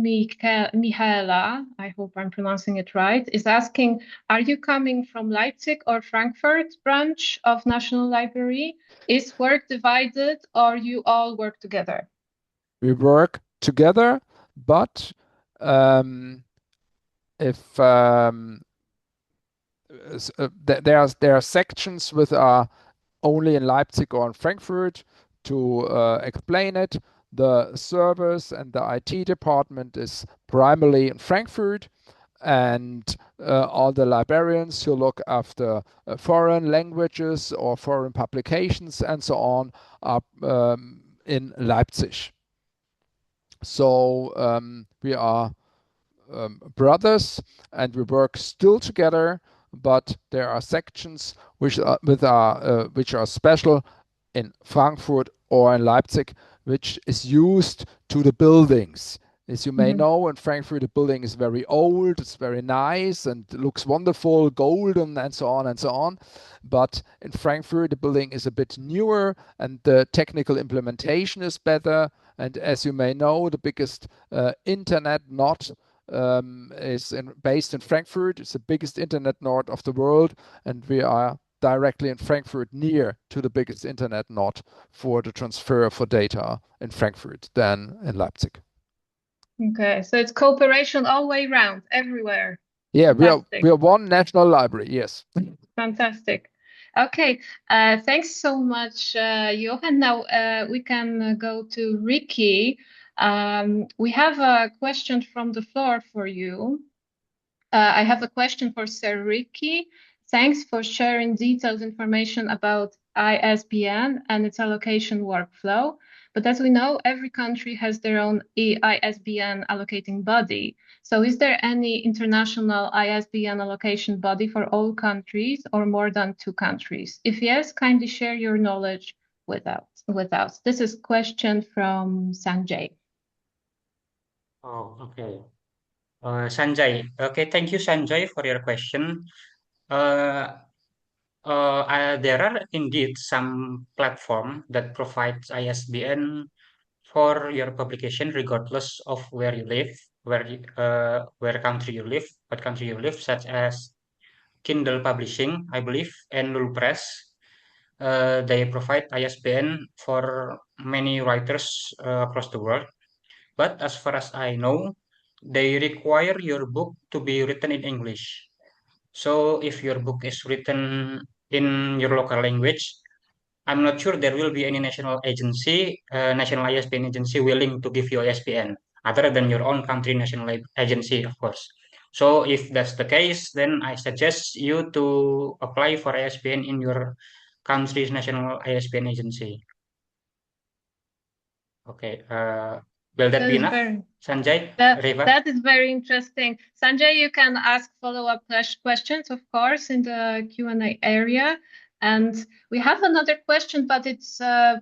Michaela, I hope I'm pronouncing it right, is asking, are you coming from Leipzig or Frankfurt branch of National Library? Is work divided, or you all work together?
We work together, but if there are sections with only in Leipzig or in Frankfurt, to explain it, the servers and the IT department is primarily in Frankfurt, and all the librarians who look after foreign languages or foreign publications and so on are in Leipzig. So we are brothers and we work still together, but there are sections which are special in Frankfurt or in Leipzig, which is used to the buildings. As you may know, in Frankfurt, the building is very old, it's very nice and looks wonderful, golden and so on and so on. But in Frankfurt, the building is a bit newer and the technical implementation is better. And as you may know, the biggest internet node is based in Frankfurt. It's the biggest internet node of the world, and we are directly in Frankfurt, near to the biggest internet node for the transfer for data in Frankfurt than in Leipzig.
Okay, so it's cooperation all the way around, everywhere.
Yeah,
Fantastic.
we are one national library. Yes.
Fantastic. Okay, thanks so much, Jochen. Now we can go to Riki. We have a question from the floor for you. I have a question for Sir Riki. Thanks for sharing detailed information about ISBN and its allocation workflow. But as we know, every country has their own ISBN allocating body. So is there any international ISBN allocation body for all countries or more than 2 countries? If yes, kindly share your knowledge with us. This is a question from Sanjay.
Oh, okay. Sanjay. Okay, thank you, Sanjay, for your question. There are indeed some platform that provides ISBN for your publication, regardless of where you live, where country you live, what country you live, such as Kindle Publishing, I believe, and Lul Press. They provide ISBN for many writers across the world. But as far as I know, they require your book to be written in English. So if your book is written in your local language, I'm not sure there will be any national ISBN agency willing to give you ISBN other than your own country national agency, of course. So if that's the case, then I suggest you to apply for ISBN in your country's national ISBN agency. Okay, will that be enough, Sanjay? Reva?
That is very interesting. Sanjay, you can ask follow-up questions, of course, in the Q&A area. And we have another question, but it's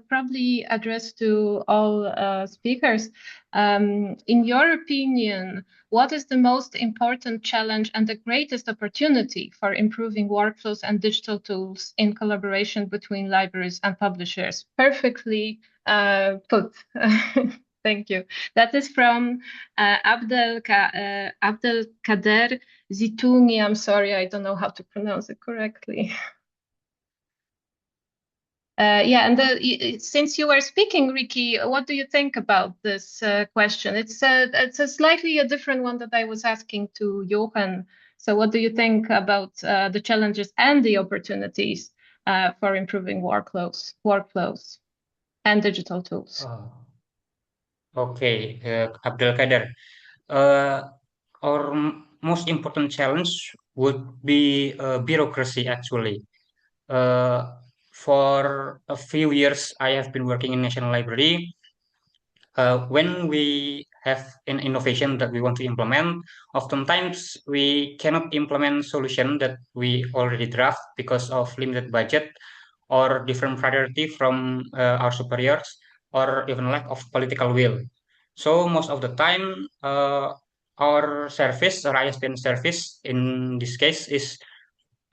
probably addressed to all speakers. In your opinion, what is the most important challenge and the greatest opportunity for improving workflows and digital tools in collaboration between libraries and publishers? Perfectly put. Thank you. That is from Abdelkader Zitouni. I'm sorry, I don't know how to pronounce it correctly. Yeah, and since you were speaking, Riki, what do you think about this question? It's a slightly a different one that I was asking to Jochen. So what do you think about the challenges and the opportunities for improving workflows and digital tools?
Okay, Abdelkader. Our most important challenge would be bureaucracy, actually. For a few years, I have been working in National Library. When we have an innovation that we want to implement, oftentimes we cannot implement solution that we already draft because of limited budget or different priority from our superiors or even lack of political will. So most of the time, our service or ISBN service in this case is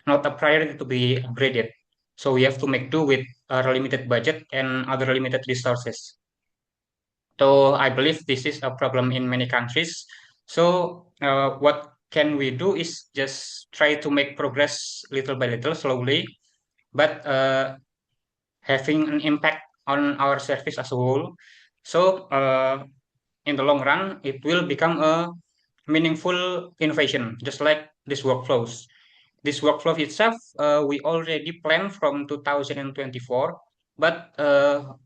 not a priority to be upgraded. So we have to make do with our limited budget and other limited resources. So I believe this is a problem in many countries. So what can we do is just try to make progress little by little, slowly, but having an impact on our service as a whole. So in the long run, it will become a meaningful innovation, just like these workflows. This workflow itself, we already planned from 2024, but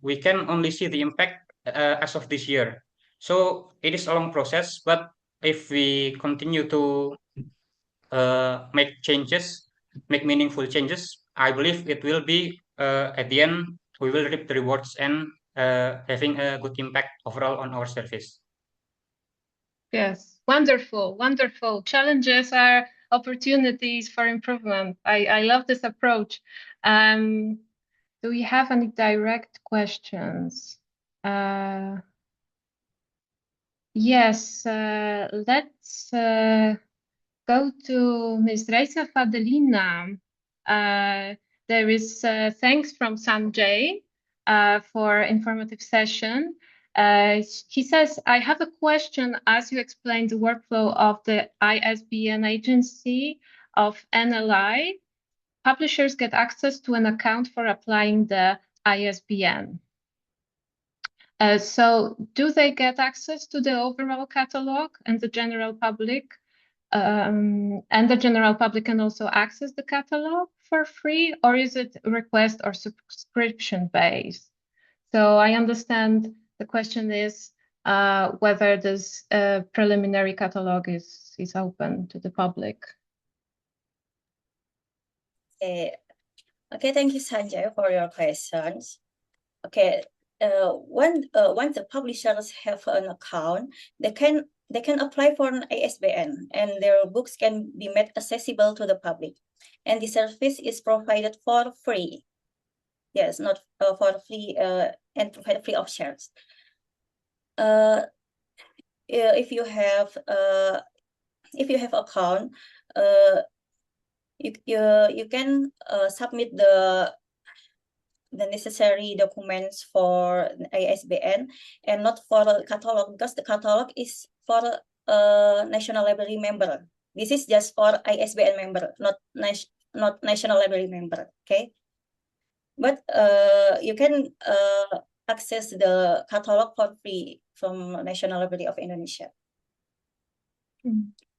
we can only see the impact as of this year. So it is a long process, but if we continue to make changes, make meaningful changes, I believe it will be at the end we will reap the rewards and having a good impact overall on our service.
Yes, wonderful, wonderful. Challenges are opportunities for improvement. I love this approach. Do we have any direct questions? Yes, let's go to Ms. Raisa Fedelina. There is thanks from Sanjay for informative session. He says, I have a question as you explained the workflow of the ISBN agency of NLI. Publishers get access to an account for applying the ISBN. So do they get access to the overall catalog and the general public? And the general public can also access the catalog for free, or is it request or subscription based? So I understand the question is whether this preliminary catalog is open to the public.
Okay, thank you, Sanjay, for your questions. Okay, once the publishers have an account, they can apply for an ISBN, and their books can be made accessible to the public. And the service is provided for free. Yes, not for free and provided free of charge. If you have account, you can submit the necessary documents for ISBN and not for the catalog, because the catalog is for National Library member. This is just for ISBN member, not National Library member. Okay, but you can access the catalog for free from National Library of Indonesia.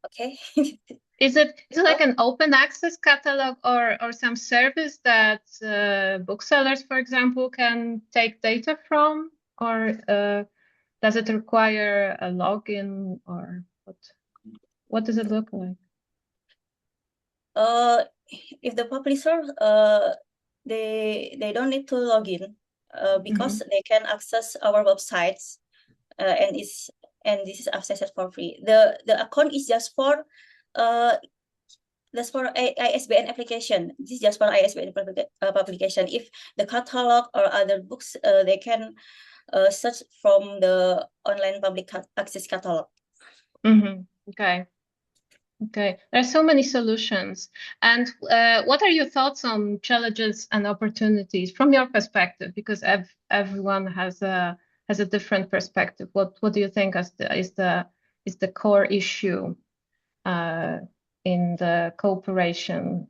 Okay.
Is it like an open access catalog or some service that booksellers, for example, can take data from, or does it require a login, or what does it look like?
If the publisher they don't need to log in because they can access our websites and this is accessed for free. The account is just for that's for ISBN application. This is just for ISBN publication. If the catalog or other books, they can search from the online public access catalog.
Okay. Okay, there are so many solutions. And what are your thoughts on challenges and opportunities from your perspective? Because everyone has a different perspective. What do you think is the core issue in the cooperation?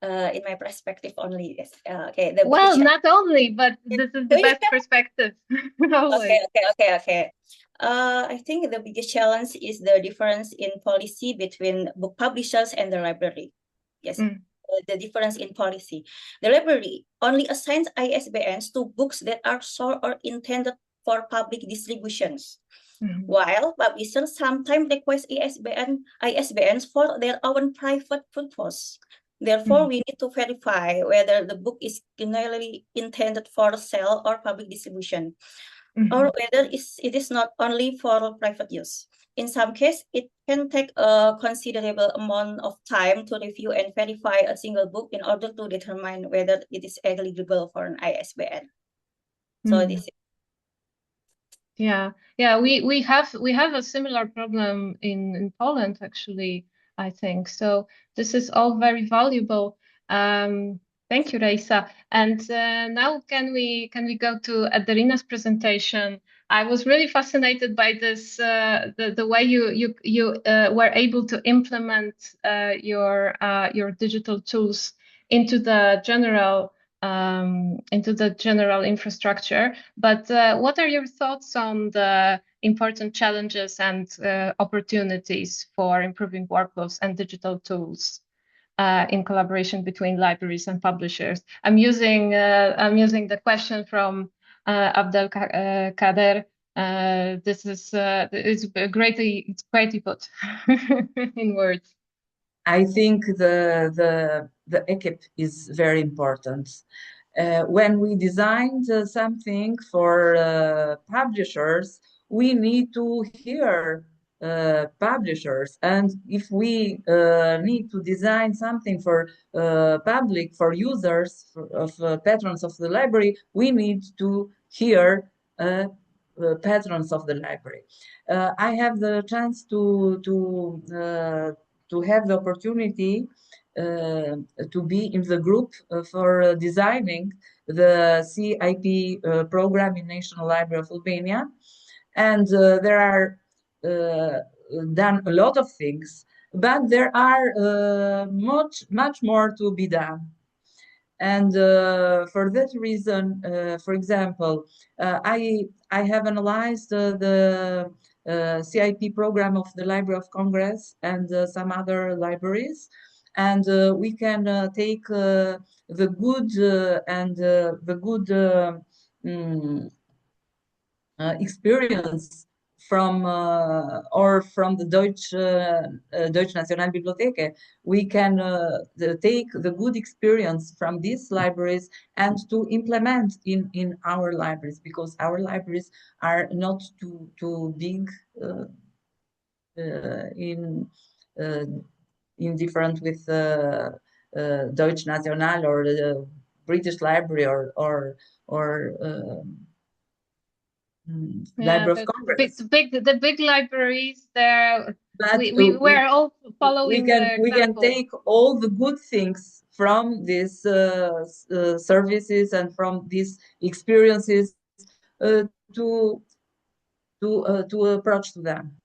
In my perspective only, yes. Okay.
Well, not only, but this is the best perspective.
Okay. I think the biggest challenge is the difference in policy between book publishers and the library. Yes, the difference in policy. The library only assigns ISBNs to books that are sold or intended for public distributions, while publishers sometimes request ISBNs for their own private purpose. Therefore, we need to verify whether the book is generally intended for sale or public distribution, or whether it is not only for private use. In some cases, it can take a considerable amount of time to review and verify a single book in order to determine whether it is eligible for an ISBN. So this is...
Yeah, we have a similar problem in Poland, actually, I think. So this is all very valuable. Thank you, Raisa. And now can we go to Ederina's presentation? I was really fascinated by this, the way you were able to implement your digital tools into the general infrastructure. But what are your thoughts on the important challenges and opportunities for improving workflows and digital tools? in collaboration between libraries and publishers. I'm using the question from Abdel Kader. This is it's greatly put in words.
I think the equip is very important. When we designed something for publishers, we need to hear publishers, and if we need to design something for public, for users, of patrons of the library, we need to hear patrons of the library. I have the chance to have the opportunity to be in the group for designing the CIP program in National Library of Albania. And there are done a lot of things, but there are much more to be done. And for that reason, for example, I have analyzed the CIP program of the Library of Congress and some other libraries, and we can take the good and the good experience from the Deutsche Nationalbibliothek. We can take the good experience from these libraries and to implement in our libraries, because our libraries are not too big in different with Deutsche National or the British Library or Library of Congress.
The big libraries there.
But
we're all following
we can take all the good things from these services and from these experiences to approach to them.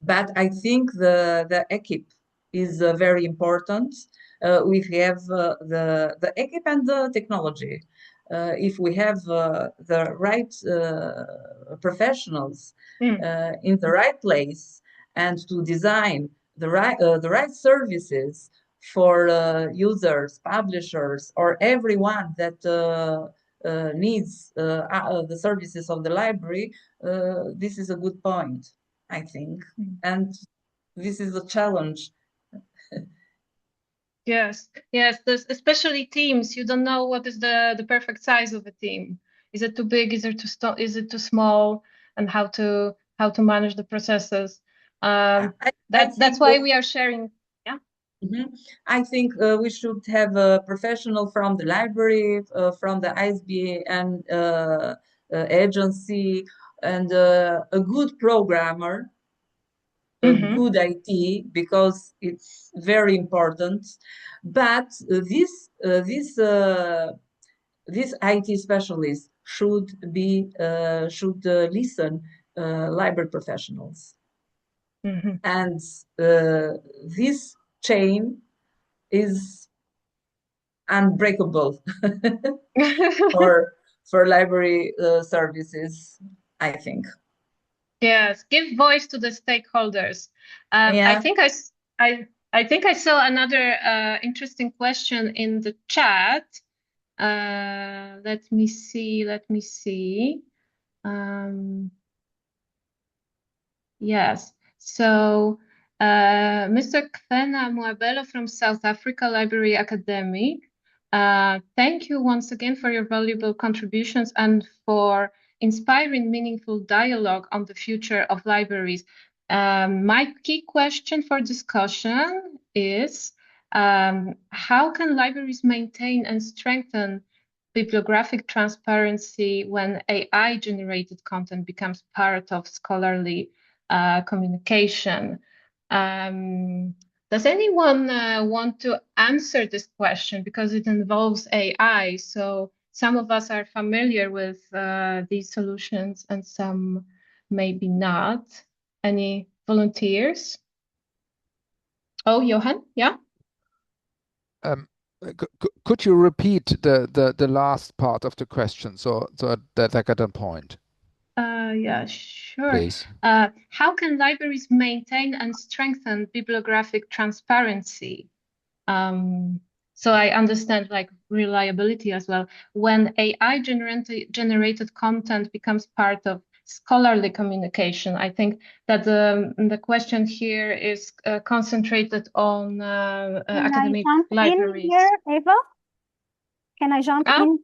But I think the equip is very important. We have the equip and the technology. If we have the right professionals in the right place and to design the right services for users, publishers, or everyone that needs the services of the library, this is a good point, I think. And this is a challenge.
Yes, there's especially teams. You don't know what is the perfect size of a team. Is it too big? Is it too small? And how to manage the processes. That's why we are sharing. Yeah.
Mm-hmm. I think we should have a professional from the library, from the ISBN agency, and a good programmer, a good IT, because it's very important. But these IT specialists should listen library professionals, and this chain is unbreakable for library services, I think.
Yes, give voice to the stakeholders.
Yeah.
I think I saw another interesting question in the chat. Let me see. Yes. So Mr. Kvena Muabelo from South Africa Library Academy. Thank you once again for your valuable contributions and for inspiring meaningful dialogue on the future of libraries. My key question for discussion is how can libraries maintain and strengthen bibliographic transparency when AI-generated content becomes part of scholarly communication? Does anyone want to answer this question, because it involves AI? So some of us are familiar with these solutions and some maybe not. Any volunteers? Oh, Jochen, yeah?
Could you repeat the last part of the question so that I get a point?
Yeah, sure.
Please.
How can libraries maintain and strengthen bibliographic transparency? So I understand like reliability as well. When AI generated content becomes part of scholarly communication, I think that the question here is concentrated on academic libraries.
In here, Eva? Can I jump in?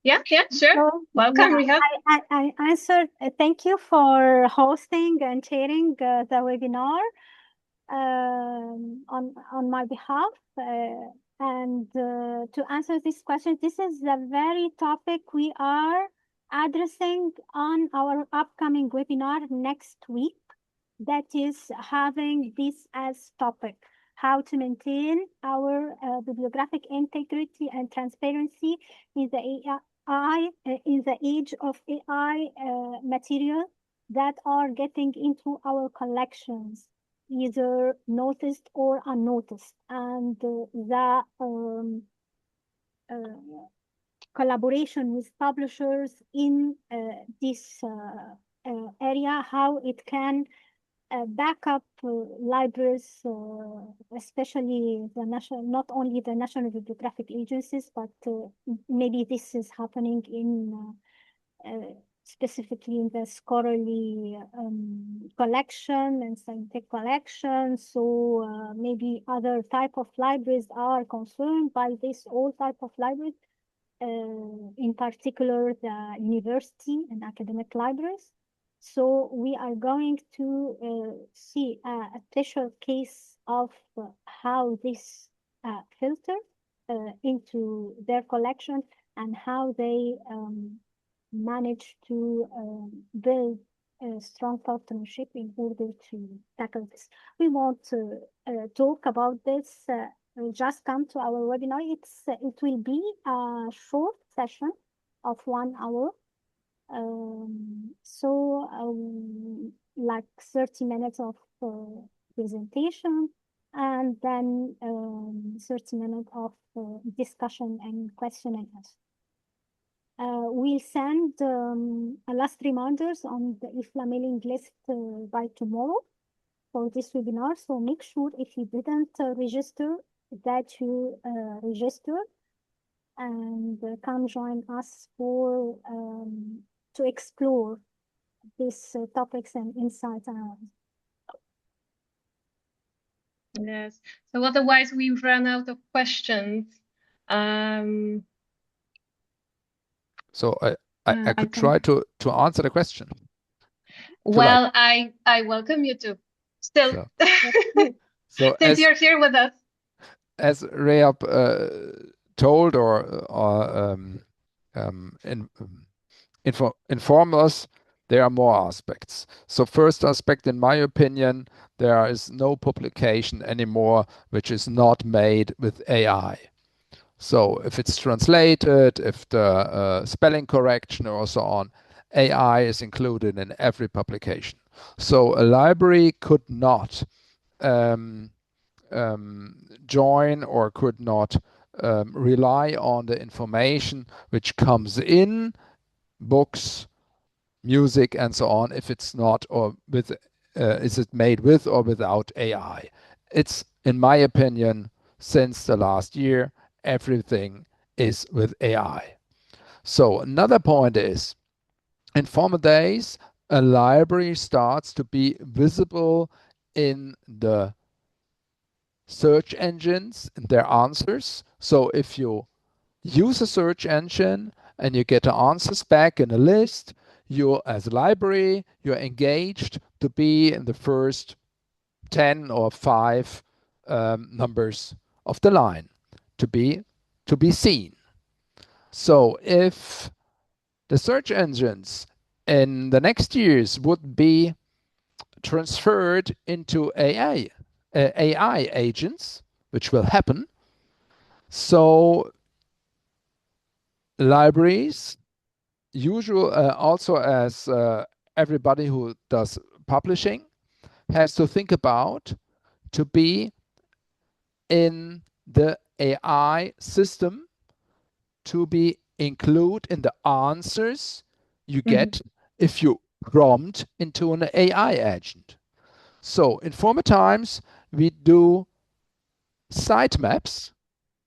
Yeah, sure.
So,
welcome, Rihab.
I answered. Thank you for hosting and chairing the webinar on my behalf. And to answer this question, this is the very topic we are addressing on our upcoming webinar next week. That is having this as topic, how to maintain our bibliographic integrity and transparency in the AI, in the age of AI material that are getting into our collections, either noticed or unnoticed. And the collaboration with publishers in this area, how it can back up libraries, especially the national, not only the national bibliographic agencies, but maybe this is happening in specifically in the scholarly collection and scientific collection. So maybe other type of libraries are concerned by this all type of libraries, in particular the university and academic libraries. So we are going to see a special case of how this filter into their collection and how they manage to build a strong partnership in order to tackle this. We want to talk about this. Just come to our webinar. It will be a short session of 1 hour. Like 30 minutes of presentation, and then 30 minutes of discussion and question and answer. We'll send a last reminders on the IFLA mailing list by tomorrow for this webinar. So make sure if you didn't register that you register and come join us for to explore these topics and insights around.
Yes. So otherwise we've run out of questions.
So I could try to answer the question.
Well, like. I welcome you to still. So since you're here with us.
As Rehab told or inform us, there are more aspects. So first aspect, in my opinion, there is no publication anymore which is not made with AI. So if it's translated, if the spelling correction or so on, AI is included in every publication. So a library could not join or could not rely on the information which comes in books, music, and so on if it's not or with is it made with or without AI. It's, in my opinion, since the last year, everything is with AI. So another point is, in former days, a library starts to be visible in the search engines and their answers. So if you use a search engine and you get the answers back in a list, you as a library, you're engaged to be in the first 10 or 5 numbers of the line to be seen. So if the search engines in the next years would be transferred into AI agents, which will happen. So libraries, also as everybody who does publishing, has to think about to be in the AI system, to be included in the answers you get if you prompt into an AI agent. So in former times, we do sitemaps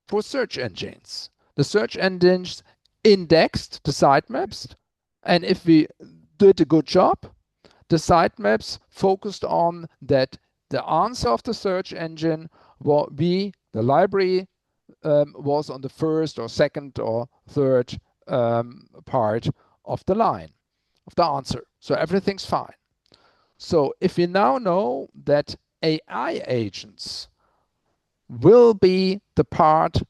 for search engines. The search engines indexed the sitemaps, and if we did a good job, the sitemaps focused on that the answer of the search engine, the library was on the first or second or third part of the line, of the answer. So everything's fine. So if we now know that AI agents will be the part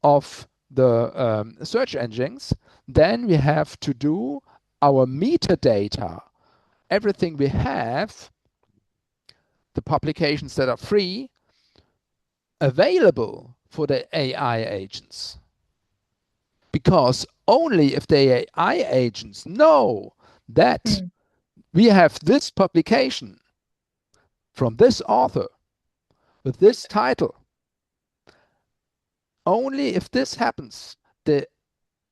of the search engines, then we have to do our metadata, everything we have, the publications that are free, available for the AI agents. Because only if the AI agents know that we have this publication from this author with this title, only if this happens, the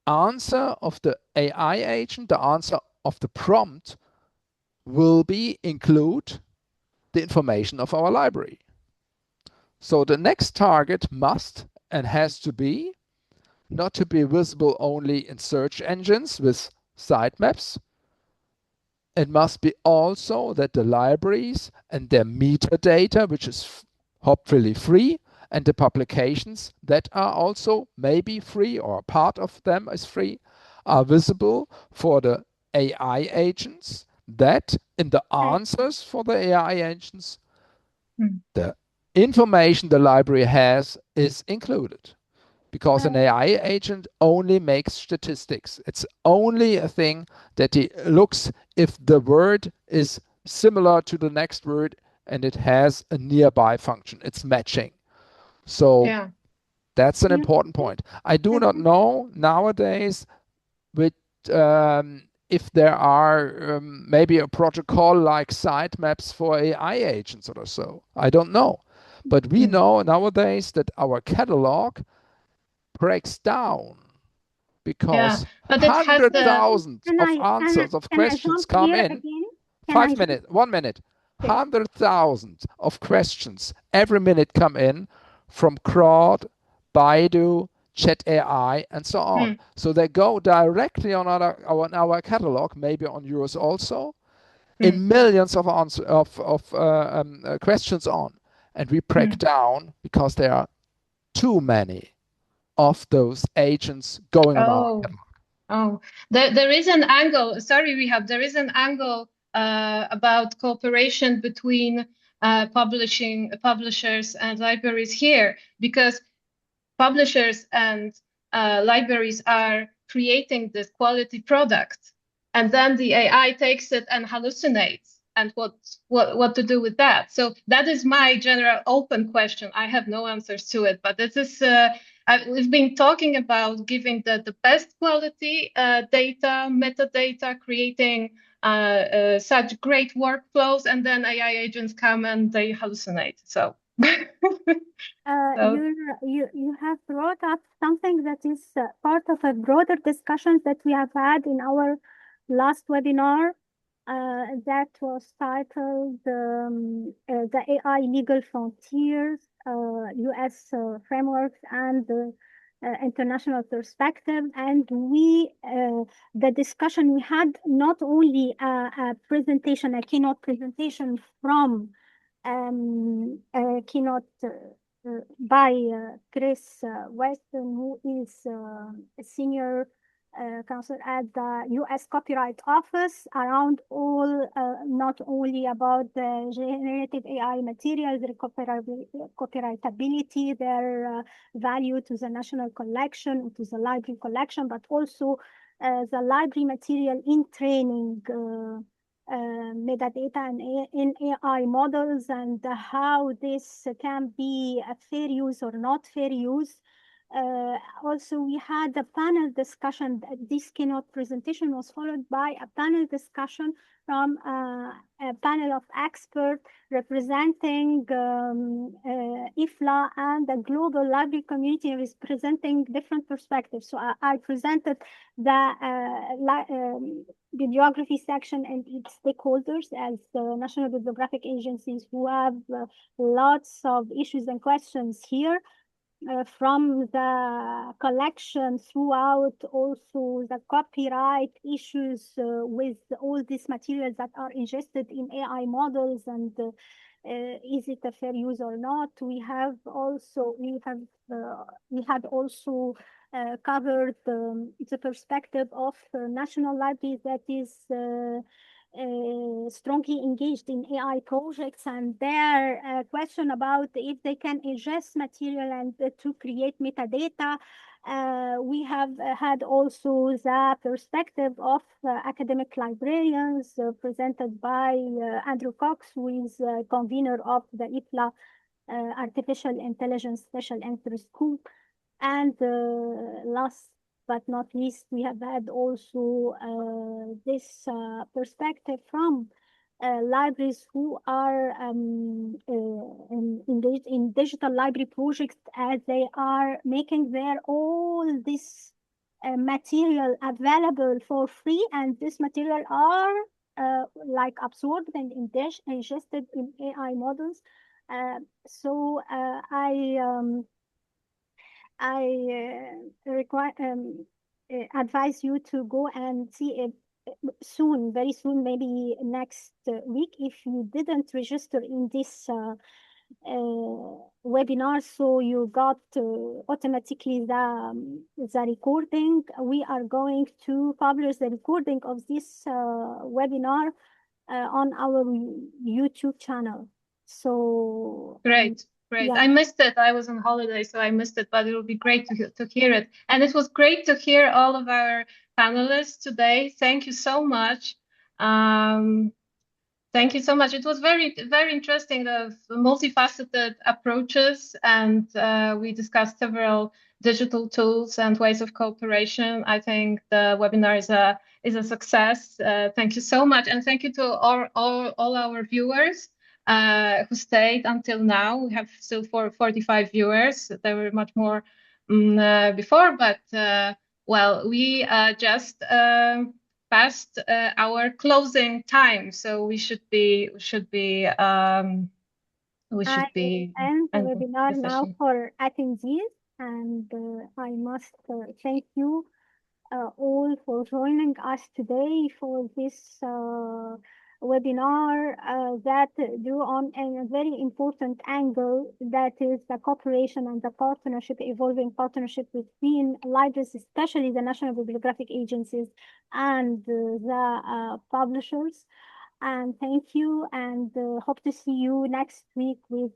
answer of the AI agent, the answer of the prompt will include the information of our library. So the next target must and has to be not to be visible only in search engines with sitemaps. It must be also that the libraries and their metadata, which is hopefully free, and the publications that are also maybe free or part of them is free, are visible for the AI agents, that in the answers for the AI agents, the information the library has is included. Because an AI agent only makes statistics. It's only a thing that he looks if the word is similar to the next word and it has a nearby function. It's matching. So that's an important point. I do not know nowadays with if there are maybe a protocol like sitemaps for AI agents or so. I don't know. But we know nowadays that our catalog breaks down because 100,000 of answers of questions come in. 5 minutes, 1 minute. 100,000 of questions every minute come in from Claude, Baidu, Chat AI, and so on. So they go directly on our catalog, maybe on yours also, in millions of questions on, and we break down because there are too many of those agents going on our catalog.
Oh, there is an angle. Sorry, there is an angle about cooperation between publishers and libraries here, because publishers and libraries are creating this quality product, and then the AI takes it and hallucinates, and what to do with that? So that is my general open question. I have no answers to it, but this is we've been talking about giving the best quality data, metadata, creating such great workflows, and then AI agents come and they hallucinate. So.
You have brought up something that is part of a broader discussion that we have had in our last webinar that was titled the AI Legal Frontiers, US Frameworks and the International Perspective. And the discussion we had not only a presentation, a keynote presentation from keynote by Chris Weston, who is a senior counsel at the U.S. Copyright Office, around not only about the generative AI materials, their copyrightability, their value to the national collection, to the library collection, but also the library material in training metadata and in AI models, and how this can be a fair use or not fair use. Also, we had a panel discussion. This keynote presentation was followed by a panel discussion from a panel of experts representing IFLA and the global library community, representing different perspectives. So I presented the bibliography section and its stakeholders as the national bibliographic agencies who have lots of issues and questions here. From the collection throughout, also the copyright issues with all these materials that are ingested in AI models, and is it a fair use or not? We had also covered the perspective of national libraries that is strongly engaged in AI projects, and their question about if they can ingest material and to create metadata. We have had also the perspective of academic librarians presented by Andrew Cox, who is convener of the IFLA Artificial Intelligence Special Interest Group. And last but not least, we have had also this perspective from libraries who are engaged in digital library projects, as they are making all this material available for free, and this material are like absorbed and ingested in AI models. So I advise you to go and see it soon, very soon, maybe next week, if you didn't register in this webinar, so you got automatically the recording. We are going to publish the recording of this webinar on our YouTube channel. So
Great.
yeah.
I missed it. I was on holiday, so I missed it, but it will be great to hear it. And it was great to hear all of our panelists today. Thank you so much. Thank you so much. It was very, very interesting, the multifaceted approaches, and we discussed several digital tools and ways of cooperation. I think the webinar is a success. Thank you so much, and thank you to all our viewers who stayed until now. We have still 45 viewers. There were much more before, but well, we just past our closing time, so we should be
end the webinar now for attendees, and I must thank you all for joining us today for this webinar that drew on a very important angle, that is the cooperation and the partnership, evolving partnership between libraries, especially the national bibliographic agencies and the publishers. And thank you, and hope to see you next week with